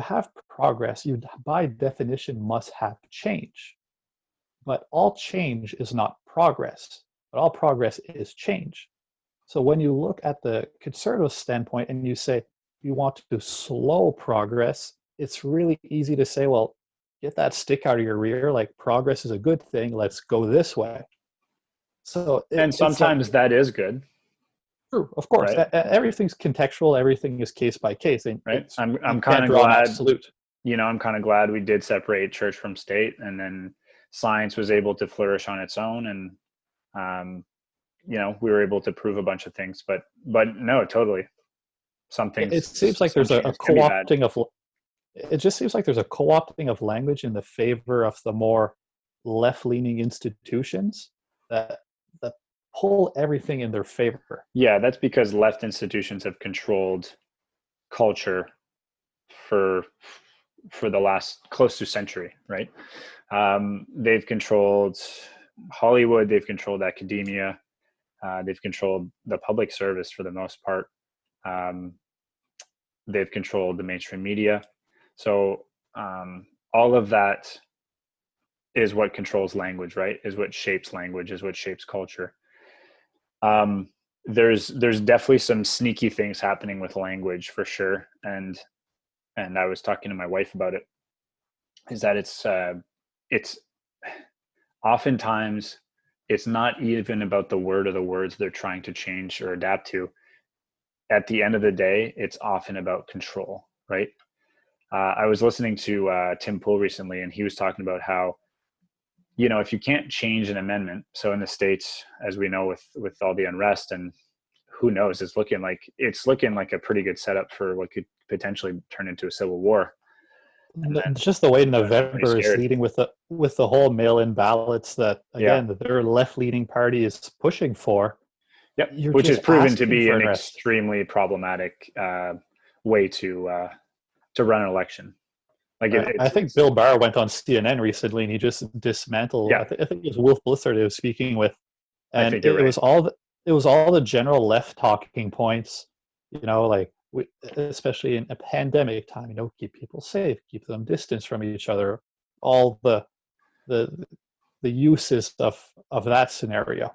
S1: have progress, you by definition must have change. But all change is not progress, but all progress is change. So when you look at the conservative standpoint and you say you want to slow progress, it's really easy to say, well, get that stick out of your rear, like progress is a good thing, let's go this way. So
S2: and sometimes that is good.
S1: True, of course.
S2: Right?
S1: Everything's contextual, everything is case by case. And
S2: Right. I'm kind
S1: can't
S2: of
S1: draw an
S2: glad,
S1: absolute.
S2: I'm kind of glad we did separate church from state, and then science was able to flourish on its own, and we were able to prove a bunch of things. But no, totally. Some things.
S1: It seems like there's a co-opting of. It just seems like there's a co-opting of language in the favor of the more left-leaning institutions that pull everything in their favor.
S2: Yeah, that's because left institutions have controlled culture for the last close to century, right? They've controlled Hollywood, they've controlled academia, they've controlled the public service for the most part. They've controlled the mainstream media. So all of that is what controls language, right? Is what shapes language, is what shapes culture. There's definitely some sneaky things happening with language for sure. And I was talking to my wife about it, is that it's oftentimes it's not even about the word or the words they're trying to change or adapt to. At the end of the day, it's often about control, right? I was listening to Tim Pool recently, and he was talking about how, if you can't change an amendment, so in the States, as we know, with all the unrest, and who knows, it's looking like a pretty good setup for what could potentially turn into a civil war.
S1: Just the way November is leading with the whole mail-in ballots that, again, their left-leaning party is pushing for.
S2: Yep, which is proven to be an extremely problematic way to run an election. Like
S1: I think Bill Barr went on CNN recently, and he just dismantled. Yeah. I think it was Wolf Blitzer he was speaking with, and it was all the general left talking points. Especially in a pandemic time, keep people safe, keep them distance from each other. All the uses of that scenario,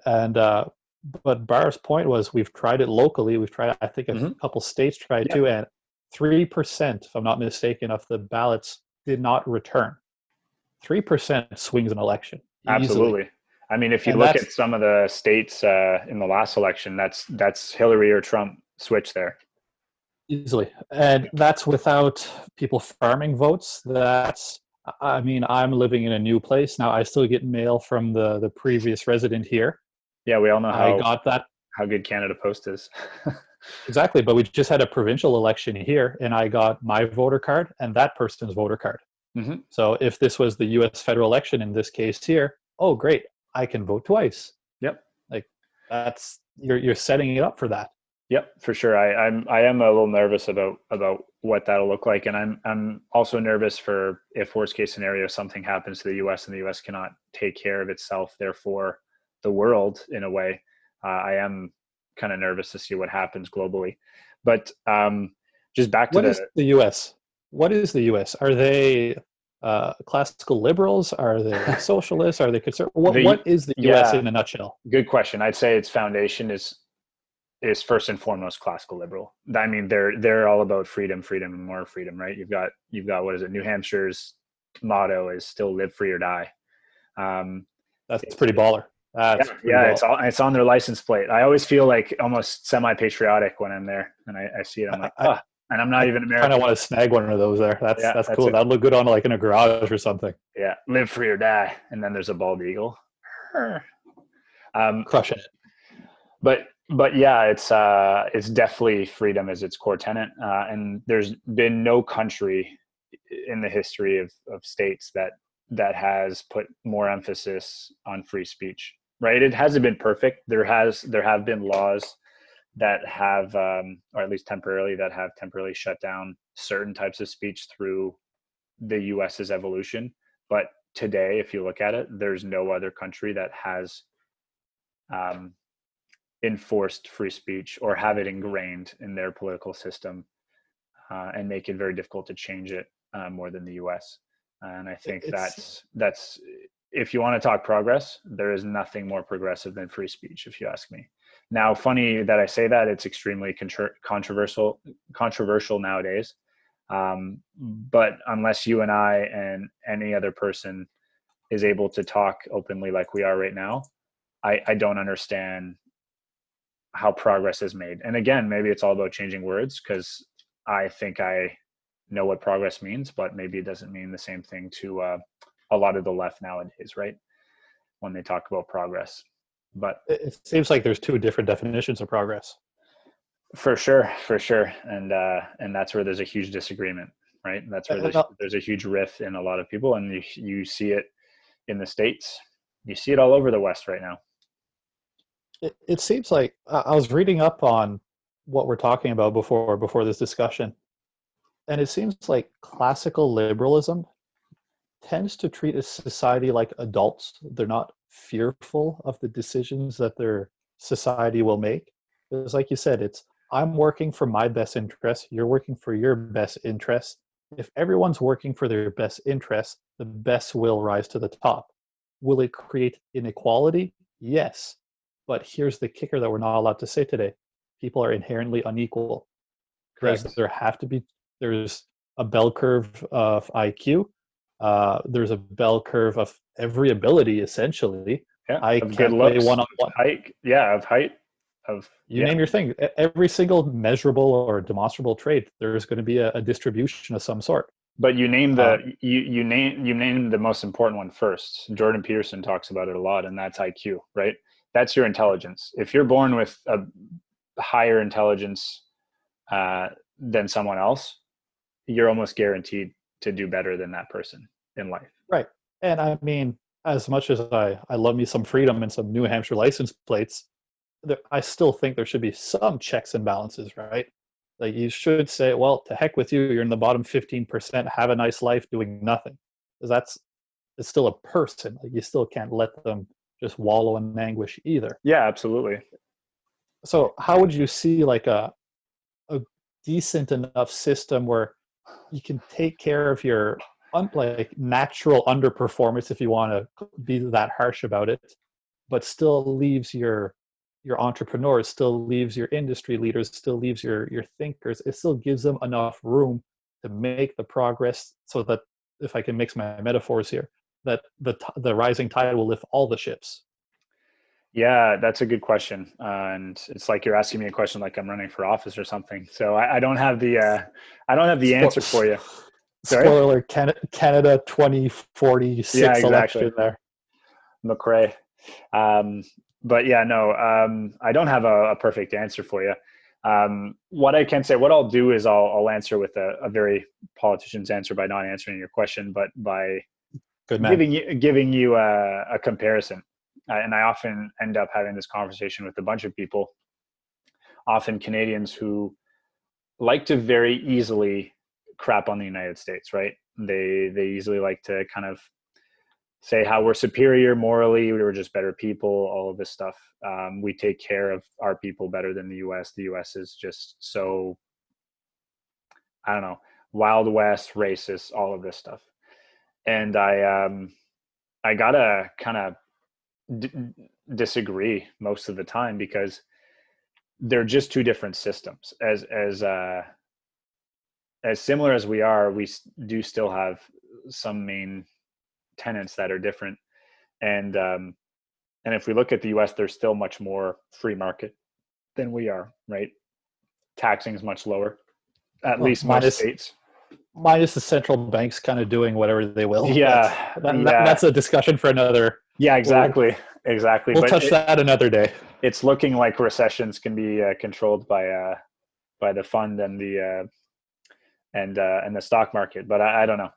S1: and but Barr's point was we've tried it locally. We've tried. I think a couple states tried too, and 3%, if I'm not mistaken, of the ballots did not return. 3% swings an election.
S2: Absolutely.
S1: Easily.
S2: I mean, if you look at some of the states in the last election, that's Hillary or Trump switch there.
S1: Easily. And that's without people farming votes. I'm living in a new place. Now I still get mail from the previous resident here.
S2: Yeah, we all know
S1: how
S2: good Canada Post is.
S1: Exactly, but we just had a provincial election here, and I got my voter card and that person's voter card.
S2: Mm-hmm.
S1: So if this was the U.S. federal election in this case here, oh great, I can vote twice.
S2: Yep,
S1: like that's you're setting it up for that.
S2: Yep, for sure. I am a little nervous about what that'll look like, and I'm also nervous for if worst case scenario something happens to the U.S. and the U.S. cannot take care of itself, therefore the world in a way. I am kind of nervous to see what happens globally. But just back to
S1: the U.S. What is the U.S.? Are they classical liberals? Are they socialists? Are they conservative? What is the U.S. in a nutshell?
S2: Good question. I'd say its foundation is first and foremost classical liberal. I mean, they're all about freedom, and more freedom, right? You've got what is it? New Hampshire's motto is still live free or die.
S1: That's pretty baller.
S2: It's on their license plate. I always feel like almost semi-patriotic when I'm there and I see it. I'm like, and I'm not even American.
S1: I kind of want to snag one of those there. That's cool. That'd look good on like in a garage or something.
S2: Yeah, live free or die, and then there's a bald eagle.
S1: Crushing it.
S2: But But yeah, it's definitely freedom is its core tenet, and there's been no country in the history of states that has put more emphasis on free speech. Right? It hasn't been perfect. There have been laws that have, or at least temporarily, that have temporarily shut down certain types of speech through the US's evolution. But today, if you look at it, there's no other country that has um, enforced free speech or have it ingrained in their political system, and make it very difficult to change it, more than the US. And I think
S1: It's
S2: that's if you want to talk progress, there is nothing more progressive than free speech, if you ask me. Now, funny that I say that, it's extremely controversial nowadays. But unless you and I and any other person is able to talk openly like we are right now, I don't understand how progress is made. And again, maybe it's all about changing words, because I think I know what progress means, but maybe it doesn't mean the same thing to a lot of the left nowadays, right? When they talk about progress. But
S1: it seems like there's two different definitions of progress.
S2: for sure, and that's where there's a huge disagreement, right? That's where
S1: And
S2: there's a huge rift in a lot of people, and you see it in the States, you see it all over the West right now.
S1: it seems like I was reading up on what we're talking about before this discussion, and it seems like classical liberalism tends to treat a society like adults. They're not fearful of the decisions that their society will make. It's like you said, it's I'm working for my best interest, you're working for your best interest. If everyone's working for their best interest, the best will rise to the top. Will it create inequality? Yes. But here's the kicker that we're not allowed to say today. People are inherently unequal. Does
S2: Correct.
S1: there have to be, there's a bell curve of IQ, there's a bell curve of every ability essentially.
S2: Yeah,
S1: I
S2: of good
S1: can't play
S2: looks,
S1: one on
S2: of
S1: one.
S2: height. Yeah, of height, of
S1: You
S2: yeah.
S1: name your thing. Every single measurable or demonstrable trait, there's going to be a distribution of some sort.
S2: But you name
S1: Um,
S2: you name the most important one first. Jordan Peterson talks about it a lot, and that's IQ, right? That's your intelligence. If you're born with a higher intelligence uh, than someone else, you're almost guaranteed to do better than that person in life.
S1: right. And I mean, as much as I love me some freedom and some New Hampshire license plates, I still think there should be some checks and balances, right? Like you should say, well, to heck with you, you're in the bottom 15%, have a nice life doing nothing. Because it's still a person. Like you still can't let them just wallow in anguish either.
S2: Yeah, absolutely.
S1: So how would you see like a decent enough system where you can take care of your like natural underperformance, if you want to be that harsh about it, but still leaves your entrepreneurs, still leaves your industry leaders, still leaves your thinkers. It still gives them enough room to make the progress, so that, if I can mix my metaphors here, that the rising tide will lift all the ships.
S2: Yeah, that's a good question, and it's like you're asking me a question like I'm running for office or something. So I don't have I don't have the answer for you. Sorry.
S1: Spoiler: Canada 2046
S2: Yeah, exactly.
S1: election there.
S2: McRae. Um, but yeah, no, I don't have a perfect answer for you. What I can say, what I'll do is I'll answer with a very politician's answer by not answering your question, but by
S1: Good man.
S2: giving you a comparison. And I often end up having this conversation with a bunch of people, often Canadians, who like to very easily crap on the United States, right? They easily like to kind of say how we're superior morally, we were just better people, all of this stuff. We take care of our people better than the US. The US is just so, I don't know, Wild West, racist, all of this stuff. And I gotta kind of disagree most of the time, because they're just two different systems. As similar as we are, we do still have some main tenets that are different. And if we look at the US, there's still much more free market than we are, right? Taxing is much lower, at
S1: Well,
S2: least most states.
S1: minus the central banks kind of doing whatever they will. But
S2: Yeah,
S1: that's
S2: yeah,
S1: a discussion for another.
S2: yeah,
S1: Well,
S2: exactly. exactly.
S1: We'll
S2: But
S1: touch that another day.
S2: it's looking like recessions can be controlled by the fund and the stock market. But I don't know.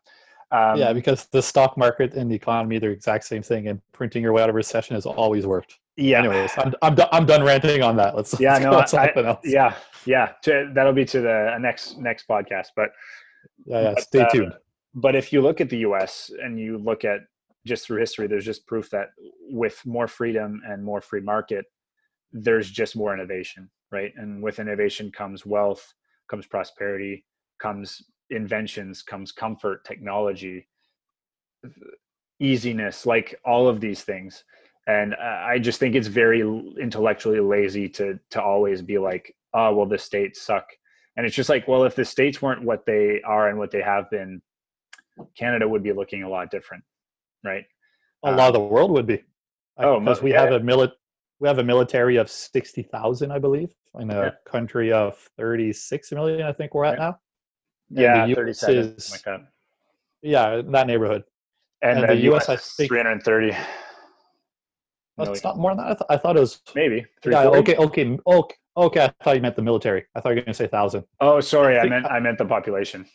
S1: Yeah, because the stock market and the economy, they're the exact same thing, and printing your way out of recession has always worked.
S2: Yeah.
S1: Anyways, I'm done ranting on that.
S2: Yeah.
S1: Let's
S2: No.
S1: go on something else.
S2: Yeah. Yeah. That'll be to the next podcast.
S1: Yeah.
S2: But
S1: Stay tuned.
S2: but if you look at the U.S. and you look at just through history, there's just proof that with more freedom and more free market, there's just more innovation, right? And with innovation comes wealth, comes prosperity, comes inventions, comes comfort, technology, easiness, like all of these things. And I just think it's very intellectually lazy to always be like, oh, well, the states suck. And it's just like, well, if the states weren't what they are and what they have been, Canada would be looking a lot different, right?
S1: A lot of the world would be, because we have
S2: yeah,
S1: we have a military of 60,000, I believe, in
S2: yeah,
S1: a country of 36 million. I think we're at
S2: yeah,
S1: now, and the
S2: yeah,
S1: U.S.
S2: 37, like
S1: is,
S2: that.
S1: yeah, in that neighborhood.
S2: And
S1: And
S2: the
S1: the U.S.,
S2: U.S.
S1: I
S2: is
S1: think,
S2: 330
S1: it's
S2: million,
S1: not more than that. I thought it was.
S2: maybe
S1: Yeah.
S2: 340.
S1: Okay. I thought you meant the military. I thought you were going to say thousand.
S2: Oh,
S1: I
S2: sorry,
S1: think,
S2: I meant the population.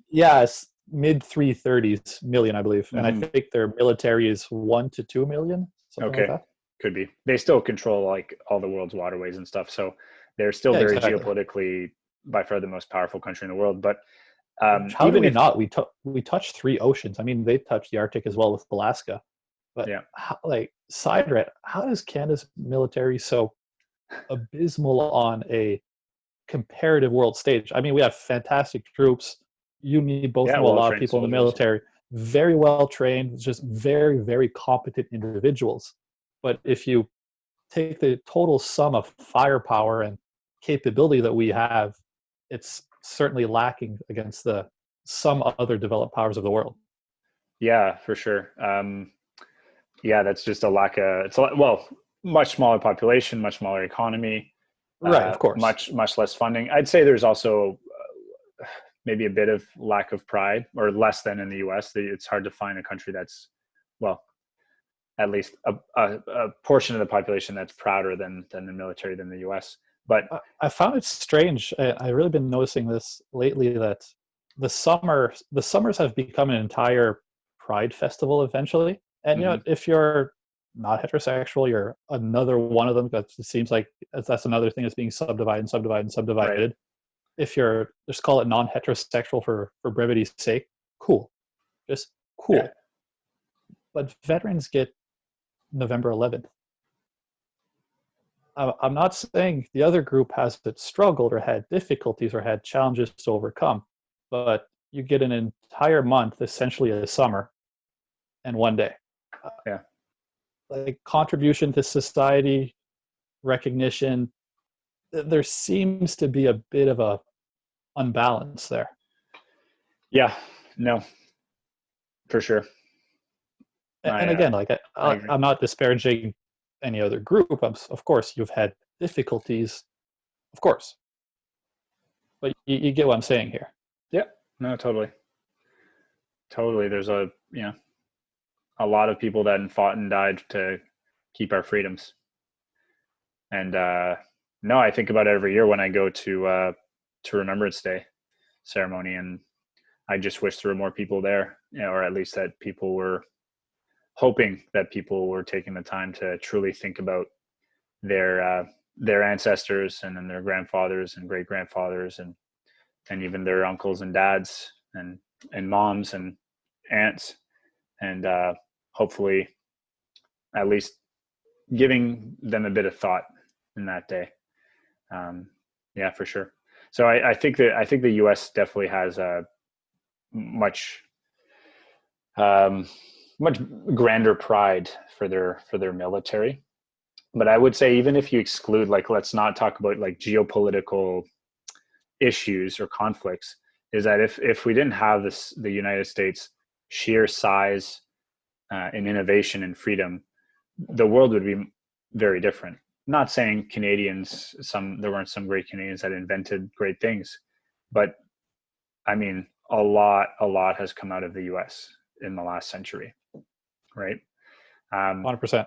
S1: yeah, it's mid 330s million, I believe, and I
S2: Mm-hmm.
S1: think their military is 1 to 2 million, something like
S2: Okay,
S1: that.
S2: could be. They still control like all the world's waterways and stuff, so they're still
S1: Yeah,
S2: very
S1: exactly.
S2: geopolitically by far the most powerful country in the world. But
S1: How do
S2: even
S1: we
S2: if,
S1: not? We touch three oceans. I mean, they touch the Arctic as well with Alaska. But
S2: yeah,
S1: how, like, side rant, how is Canada's military so abysmal on a comparative world stage? I mean, we have fantastic troops. You both
S2: yeah,
S1: know a
S2: well
S1: lot of
S2: trained
S1: people in the
S2: soldiers.
S1: military, very well trained, just very, very competent individuals. But if you take the total sum of firepower and capability that we have, it's certainly lacking against the some other developed powers of the world.
S2: Yeah, for sure. Yeah, that's just a lack of. It's a well, much smaller population, much smaller economy,
S1: Right, of course.
S2: much less funding. I'd say there's also maybe a bit of lack of pride, or less than in the U.S. It's hard to find a country that's, well, at least a portion of the population that's prouder than the military than the U.S. But
S1: I found it strange. I've really been noticing this lately that the summers have become an entire pride festival eventually. And you know,
S2: mhm,
S1: if you're not heterosexual, you're another one of them. Because it seems like that's another thing that's being subdivided and subdivided and
S2: right,
S1: subdivided. If you're, just call it non-heterosexual for brevity's sake, cool, just
S2: yeah,
S1: cool. But veterans get November 11th. I'm not saying the other group hasn't struggled or had difficulties or had challenges to overcome, but you get an entire month, essentially a summer, and one day. Uh,
S2: yeah,
S1: like contribution to society, recognition, there seems to be a bit of a unbalance there.
S2: yeah. No, for sure.
S1: And
S2: I
S1: again, like
S2: I agree.
S1: I'm not disparaging any other group. Of course, you've had difficulties, of course, but you get what I'm saying here.
S2: Yeah, no, totally, totally. There's a lot of people that fought and died to keep our freedoms. And no, I think about it every year when I go to Remembrance Day ceremony, and I just wish there were more people there, or at least that people were hoping that people were taking the time to truly think about their ancestors and then their grandfathers and great grandfathers and even their uncles and dads and moms and aunts, and hopefully at least giving them a bit of thought in that day. Um, yeah, for sure. So I think the U.S. definitely has a much um, much grander pride for their military. But I would say, even if you exclude, like, let's not talk about like geopolitical issues or conflicts, is that if we didn't have the United States sheer size and innovation and freedom, the world would be very different. Not saying there weren't some great Canadians that invented great things, but I mean, a lot has come out of the U.S. in the last century, right? Um,
S1: 100%.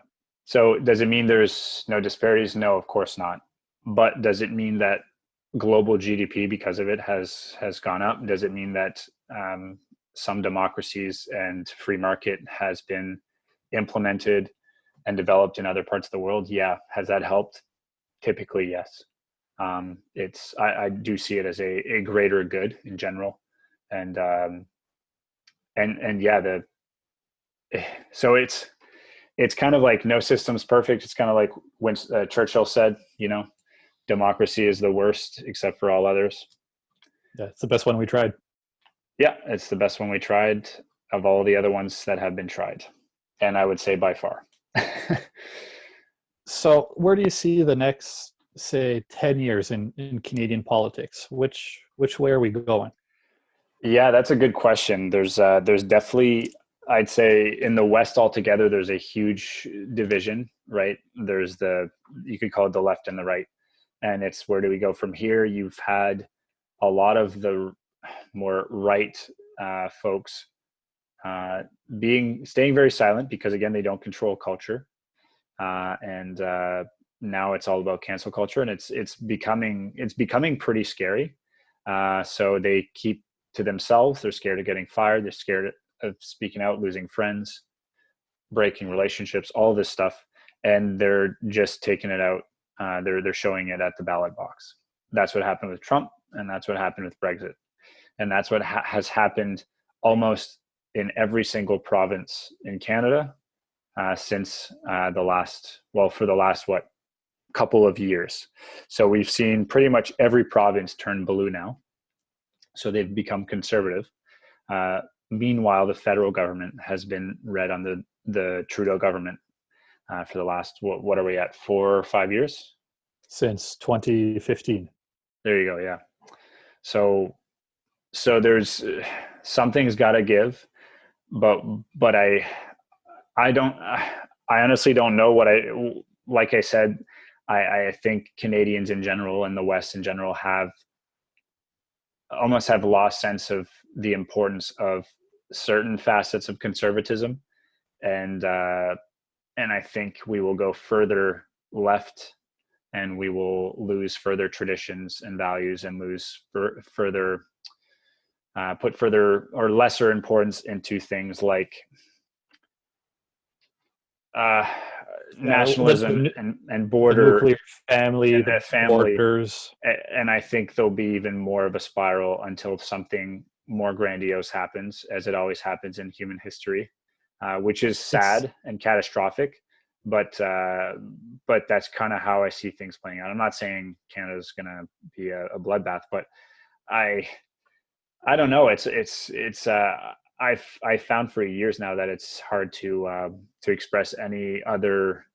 S2: So does it mean there's no disparities? No, of course not. But does it mean that global GDP because of it has gone up? Does it mean that some democracies and free market has been implemented and developed in other parts of the world? Yeah. Has that helped? Typically, yes. I do see it as a greater good in general, and yeah, so it's kind of like no system's perfect. It's kind of like when Churchill said, democracy is the worst except for all others.
S1: Yeah, it's the best one we tried.
S2: Yeah, it's the best one we tried of all the other ones that have been tried, and I would say by far.
S1: So where do you see the next, say, 10 years in Canadian politics? Which way are we going?
S2: Yeah, that's a good question. There's definitely, I'd say in the West altogether, there's a huge division, right? You could call it the left and the right. And it's where do we go from here? You've had a lot of the more right folks staying very silent because again, they don't control culture. And now it's all about cancel culture, and it's becoming pretty scary. So they keep to themselves. They're scared of getting fired. They're scared of speaking out, losing friends, breaking relationships, all this stuff, and they're just taking it out. They're showing it at the ballot box. That's what happened with Trump, and that's what happened with Brexit, and that's what has happened almost in every single province in Canada since for the last couple of years. So we've seen pretty much every province turn blue now. So they've become conservative. Meanwhile, the federal government has been red on the Trudeau government for the last, what are we at, 4 or 5 years?
S1: Since 2015.
S2: There you go, yeah. So there's something's got to give, but I honestly don't know like I said, I think Canadians in general and the West in general almost have lost sense of the importance of certain facets of conservatism. And I think we will go further left and we will lose further traditions and values and lose further, put further or lesser importance into things like nationalism and border,
S1: the nuclear family,
S2: and
S1: the
S2: family
S1: borders.
S2: And I think there'll be even more of a spiral until something more grandiose happens, as it always happens in human history, which is sad and catastrophic. But that's kind of how I see things playing out. I'm not saying Canada's going to be a bloodbath, but I don't know. I've found for years now that it's hard to express any other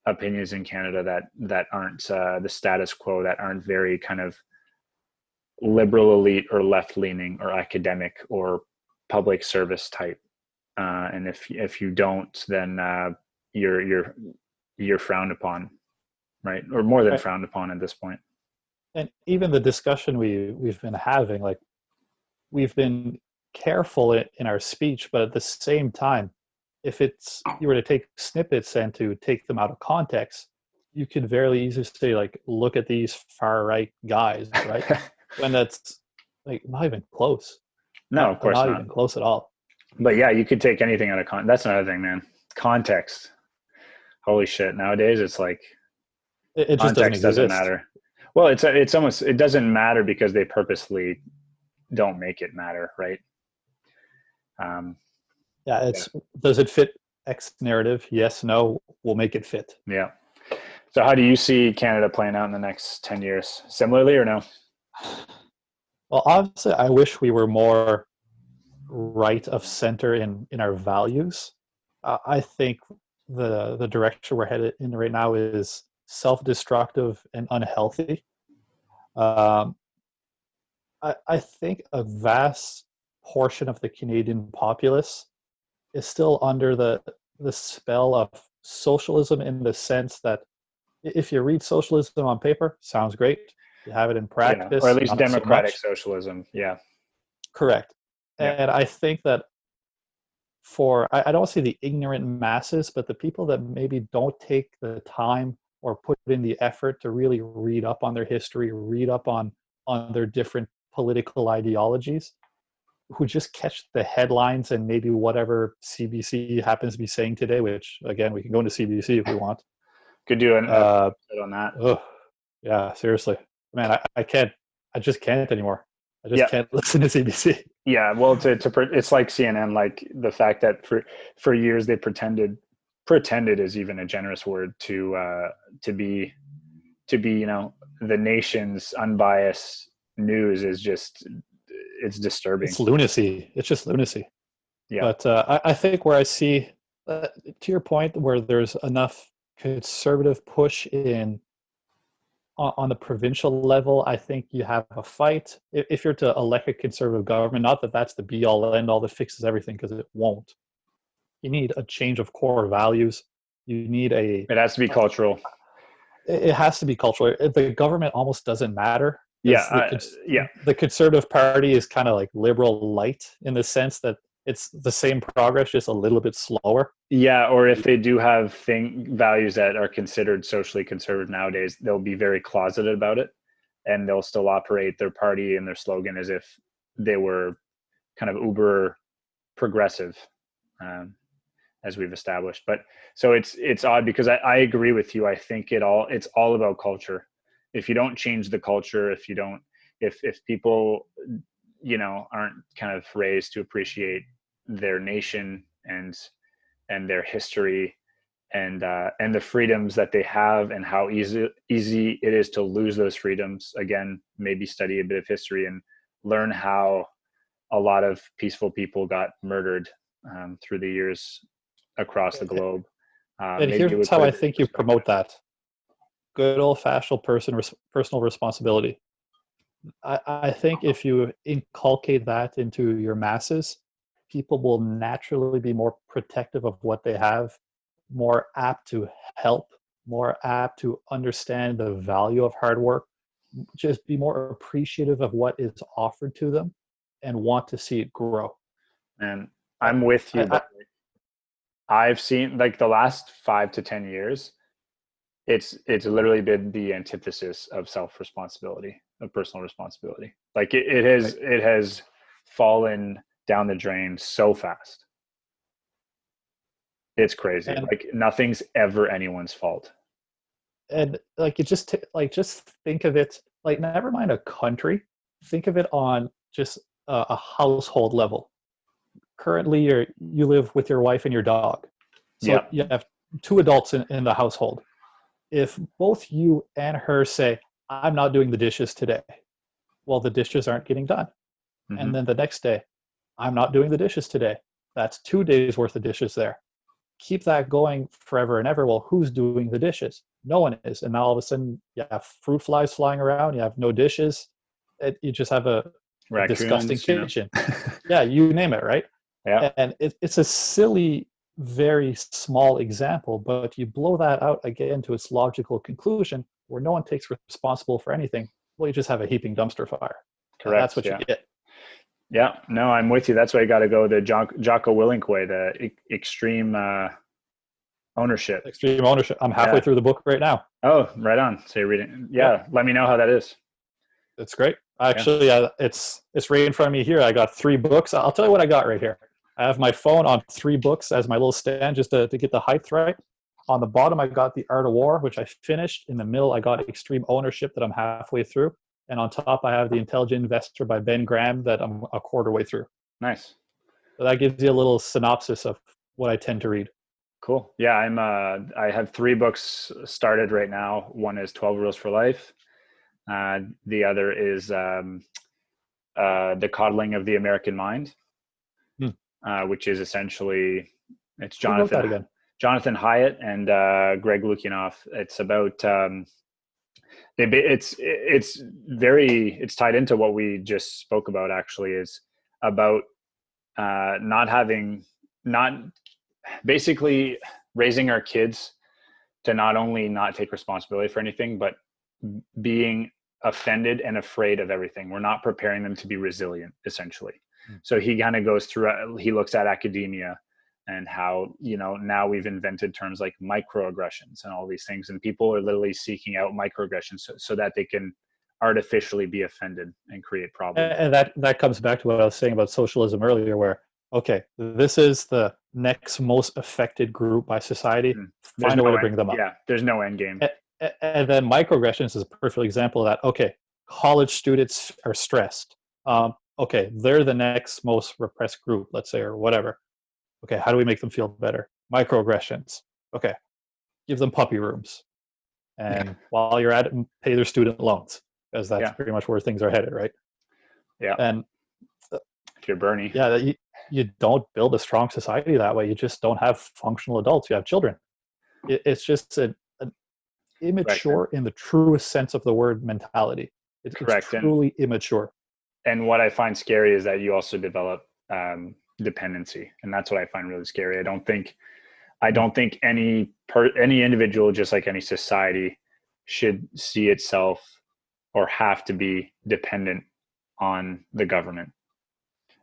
S2: opinions in Canada that aren't the status quo, that aren't very kind of liberal elite or left leaning or academic or public service type. And if you don't, then you're frowned upon, right? Or more than frowned upon at this point.
S1: And even the discussion we've been having, like we've been careful in our speech, but at the same time, if you were to take snippets and to take them out of context, you could very easily say, like, look at these far right guys, right? When that's like not even close.
S2: No, of course not.
S1: Not even close at all.
S2: But yeah, you could take anything out of context. That's another thing, man. Context. Holy shit. Nowadays it's like
S1: it just
S2: doesn't matter. Well, it's almost, it doesn't matter because they purposely don't make it matter, right?
S1: Does it fit X narrative? Yes, no, we'll make it fit.
S2: Yeah. So how do you see Canada playing out in the next 10 years? Similarly or no?
S1: Well, obviously, I wish we were more right of center in our values. I think the direction we're headed in right now is self-destructive and unhealthy. I think a vast portion of the Canadian populace is still under the spell of socialism, in the sense that if you read socialism on paper, sounds great. You have it in practice,
S2: or at least democratic socialism. Yeah,
S1: correct. And I think that for, I don't say the ignorant masses, but the people that maybe don't take the time or put in the effort to really read up on their history, read up on their different political ideologies, who just catch the headlines and maybe whatever CBC happens to be saying today, which again, we can go into CBC if we want.
S2: Could do an episode on that.
S1: Oh, yeah, seriously. Man, I can't, I just can't anymore. I just
S2: Yeah.
S1: can't listen to CBC.
S2: Yeah, well, it's like CNN, like the fact that for years they pretended is even a generous word to be the nation's unbiased news is just, it's disturbing.
S1: It's lunacy. It's just lunacy.
S2: Yeah.
S1: But I think where I see, to your point, where there's enough conservative push in on the provincial level, I think you have a fight. If you're to elect a conservative government, not that that's the be all end all that fixes everything, because it won't. You need a change of core values. You need
S2: It has to be cultural.
S1: It has to be cultural. The government almost doesn't matter.
S2: Yeah.
S1: The Conservative Party is kind of like liberal light in the sense that it's the same progress, just a little bit slower.
S2: Yeah, or if they do have values that are considered socially conservative nowadays, they'll be very closeted about it, and they'll still operate their party and their slogan as if they were kind of uber progressive, as we've established. But so it's odd because I agree with you. I think it's all about culture. If you don't change the culture, if people aren't kind of raised to appreciate their nation and their history and the freedoms that they have and how easy it is to lose those freedoms. Again, maybe study a bit of history and learn how a lot of peaceful people got murdered through the years across the globe.
S1: And here's how I think you promote that. Good old-fashioned personal responsibility. I think if you inculcate that into your masses, people will naturally be more protective of what they have, more apt to help, more apt to understand the value of hard work, just be more appreciative of what is offered to them and want to see it grow.
S2: And I'm with you, but I've seen, like, the last 5 to 10 years, it's literally been the antithesis of self-responsibility, of personal responsibility. Like it has fallen down the drain so fast. It's crazy. And like nothing's ever anyone's fault.
S1: And like just think of it, like, never mind a country, think of it on just a household level. Currently you live with your wife and your dog. So you have 2 adults in the household. If both you and her say, I'm not doing the dishes today, well, the dishes aren't getting done. Mm-hmm. And then the next day, I'm not doing the dishes today. That's 2 days worth of dishes there. Keep that going forever and ever. Well, who's doing the dishes? No one is. And now all of a sudden you have fruit flies flying around. You have no dishes. You just have a disgusting kitchen. Yeah, you name it, right?
S2: Yeah.
S1: And it's a silly, very small example, but you blow that out again to its logical conclusion where no one takes responsible for anything. Well, you just have a heaping dumpster fire.
S2: Correct.
S1: That's what you get.
S2: Yeah, no, I'm with you. That's why you got to go the Jocko Willink way, the extreme ownership.
S1: Extreme ownership. I'm halfway through the book right now.
S2: Oh, right on. So you're reading. Yeah, let me know how that is.
S1: It's great. Actually, it's right in front of me here. I got 3 books. I'll tell you what I got right here. I have my phone on 3 books as my little stand just to get the height right. On the bottom, I got The Art of War, which I finished. In the middle, I got Extreme Ownership that I'm halfway through. And on top, I have The Intelligent Investor by Ben Graham that I'm a quarter way through.
S2: Nice.
S1: So that gives you a little synopsis of what I tend to read.
S2: Cool. Yeah, I have 3 books started right now. One is 12 Rules for Life. The other is The Coddling of the American Mind, which is essentially, it's Jonathan Hyatt and Greg Lukianoff. It's about it's tied into what we just spoke about. Actually, is about basically raising our kids to not only not take responsibility for anything, but being offended and afraid of everything. We're not preparing them to be resilient, essentially. So he kind of goes through, he looks at academia, and how, now we've invented terms like microaggressions and all these things, and people are literally seeking out microaggressions so that they can artificially be offended and create problems.
S1: And that comes back to what I was saying about socialism earlier, where, okay, this is the next most affected group by society. Find a way to bring them up.
S2: Yeah, there's no end game.
S1: And then microaggressions is a perfect example of that. Okay, college students are stressed. Okay, they're the next most repressed group, let's say, or whatever. Okay, how do we make them feel better? Microaggressions. Okay, give them puppy rooms. And while you're at it, pay their student loans, because that's pretty much where things are headed, right?
S2: Yeah.
S1: And
S2: if you're Bernie.
S1: Yeah, you don't build a strong society that way. You just don't have functional adults. You have children. It's just an immature, in the truest sense of the word, mentality. It's truly immature.
S2: And what I find scary is that you also develop dependency, and that's what I find really scary. I don't think any individual, just like any society, should see itself or have to be dependent on the government.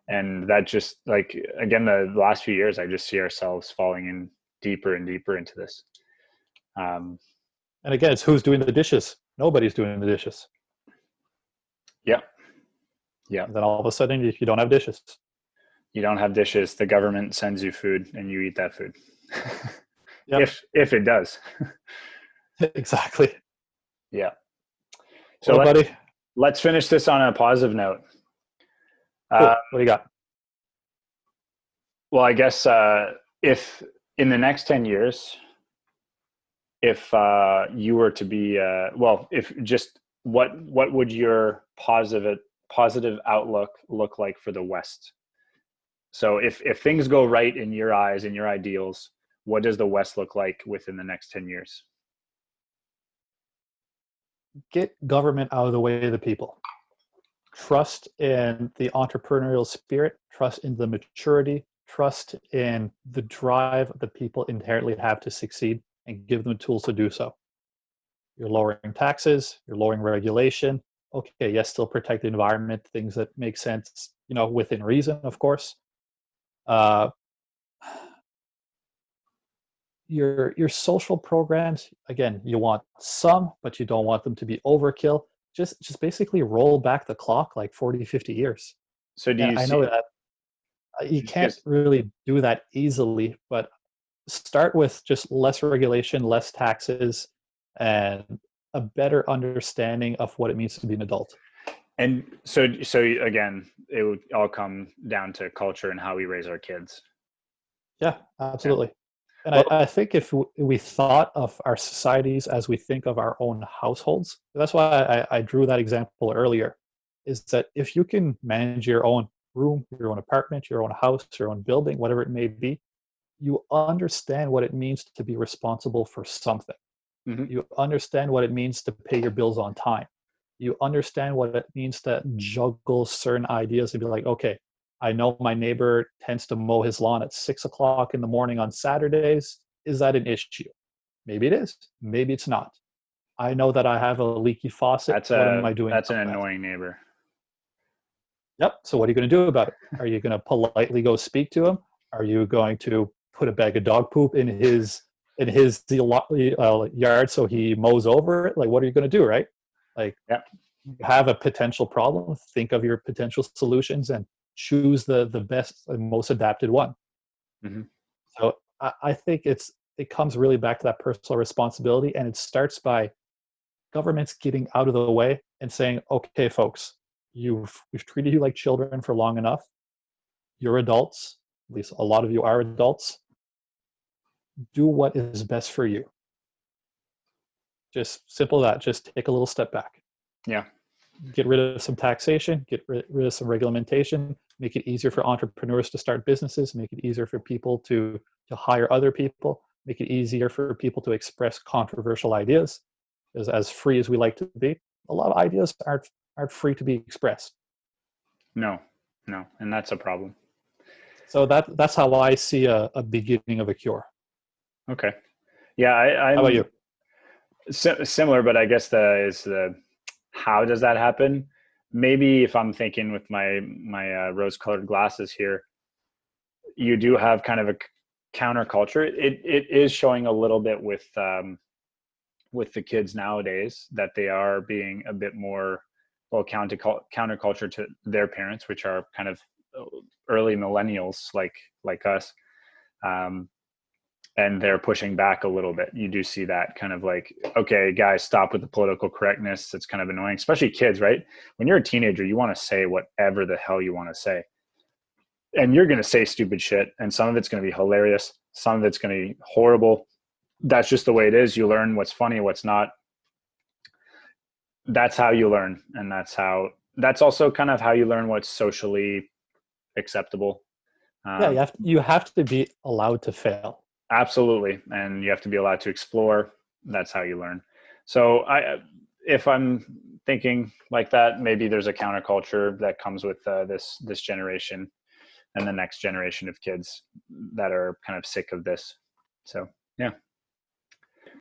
S2: And that just, like, again, the last few years, I just see ourselves falling in deeper and deeper into this.
S1: And again, it's who's doing the dishes? Nobody's doing the dishes.
S2: Yeah. Yeah.
S1: And then all of a sudden, if you don't have dishes.
S2: You don't have dishes, the government sends you food and you eat that food.
S1: Yep.
S2: If it does.
S1: Exactly.
S2: Yeah. So let's finish this on a positive note.
S1: Cool. What do you got?
S2: Well, I guess if in the next 10 years, if you were to be, what would your positive outlook look like for the West? So if things go right in your eyes and your ideals, what does the West look like within the next 10 years?
S1: Get government out of the way of the people. Trust in the entrepreneurial spirit, trust in the maturity, trust in the drive that people inherently have to succeed, and give them tools to do so. You're lowering taxes, you're lowering regulation. Okay, yes, still protect the environment, things that make sense, within reason, of course. Your social programs, again, you want some, but you don't want them to be overkill. Just basically roll back the clock like 40, 50 years.
S2: So I
S1: know that you can't really do that easily, but start with just less regulation, less taxes, and a better understanding of what it means to be an adult.
S2: And so again, it would all come down to culture and how we raise our kids.
S1: Yeah, absolutely. Yeah. And I think if we thought of our societies as we think of our own households, that's why I drew that example earlier, is that if you can manage your own room, your own apartment, your own house, your own building, whatever it may be, you understand what it means to be responsible for something. Mm-hmm. You understand what it means to pay your bills on time. You understand what it means to juggle certain ideas and be like, okay, I know my neighbor tends to mow his lawn at 6 o'clock in the morning on Saturdays. Is that an issue? Maybe it is. Maybe it's not. I know that I have a leaky faucet. What am I doing?
S2: That's an annoying neighbor.
S1: Yep. So what are you going to do about it? Are you going to politely go speak to him? Are you going to put a bag of dog poop in his yard so he mows over it? Like, what are you going to do, right? Like, you have a potential problem. Think of your potential solutions and choose the best and most adapted one. Mm-hmm. So I think it comes really back to that personal responsibility, and it starts by governments getting out of the way and saying, okay, folks, we've treated you like children for long enough. You're adults. At least a lot of you are adults. Do what is best for you. Just simple that. Just take a little step back.
S2: Yeah.
S1: Get rid of some taxation, get rid of some regulation, make it easier for entrepreneurs to start businesses, make it easier for people to hire other people, make it easier for people to express controversial ideas. Because as free as we like to be, a lot of ideas aren't free to be expressed.
S2: No, and that's a problem.
S1: So that's how I see a beginning of a cure.
S2: Okay. Yeah,
S1: how about you?
S2: Similar, but I guess how does that happen? Maybe if I'm thinking with my rose-colored glasses here, you do have kind of counterculture. It is showing a little bit with the kids nowadays that they are being a bit more, well, counterculture to their parents, which are kind of early millennials like us. And they're pushing back a little bit. You do see that kind of like, okay, guys, stop with the political correctness. It's kind of annoying, especially kids, right? When you're a teenager, you want to say whatever the hell you want to say. And you're going to say stupid shit. And some of it's going to be hilarious. Some of it's going to be horrible. That's just the way it is. You learn what's funny, what's not. That's how you learn. And that's also kind of how you learn what's socially acceptable.
S1: Yeah, you have to be allowed to fail.
S2: Absolutely. And you have to be allowed to explore. That's how you learn. So if I'm thinking like that, maybe there's a counterculture that comes with this generation and the next generation of kids that are kind of sick of this. So, yeah.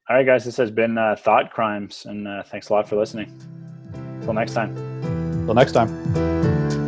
S2: All right, guys, this has been Thought Crimes, and thanks a lot for listening. Till next time.
S1: Till next time.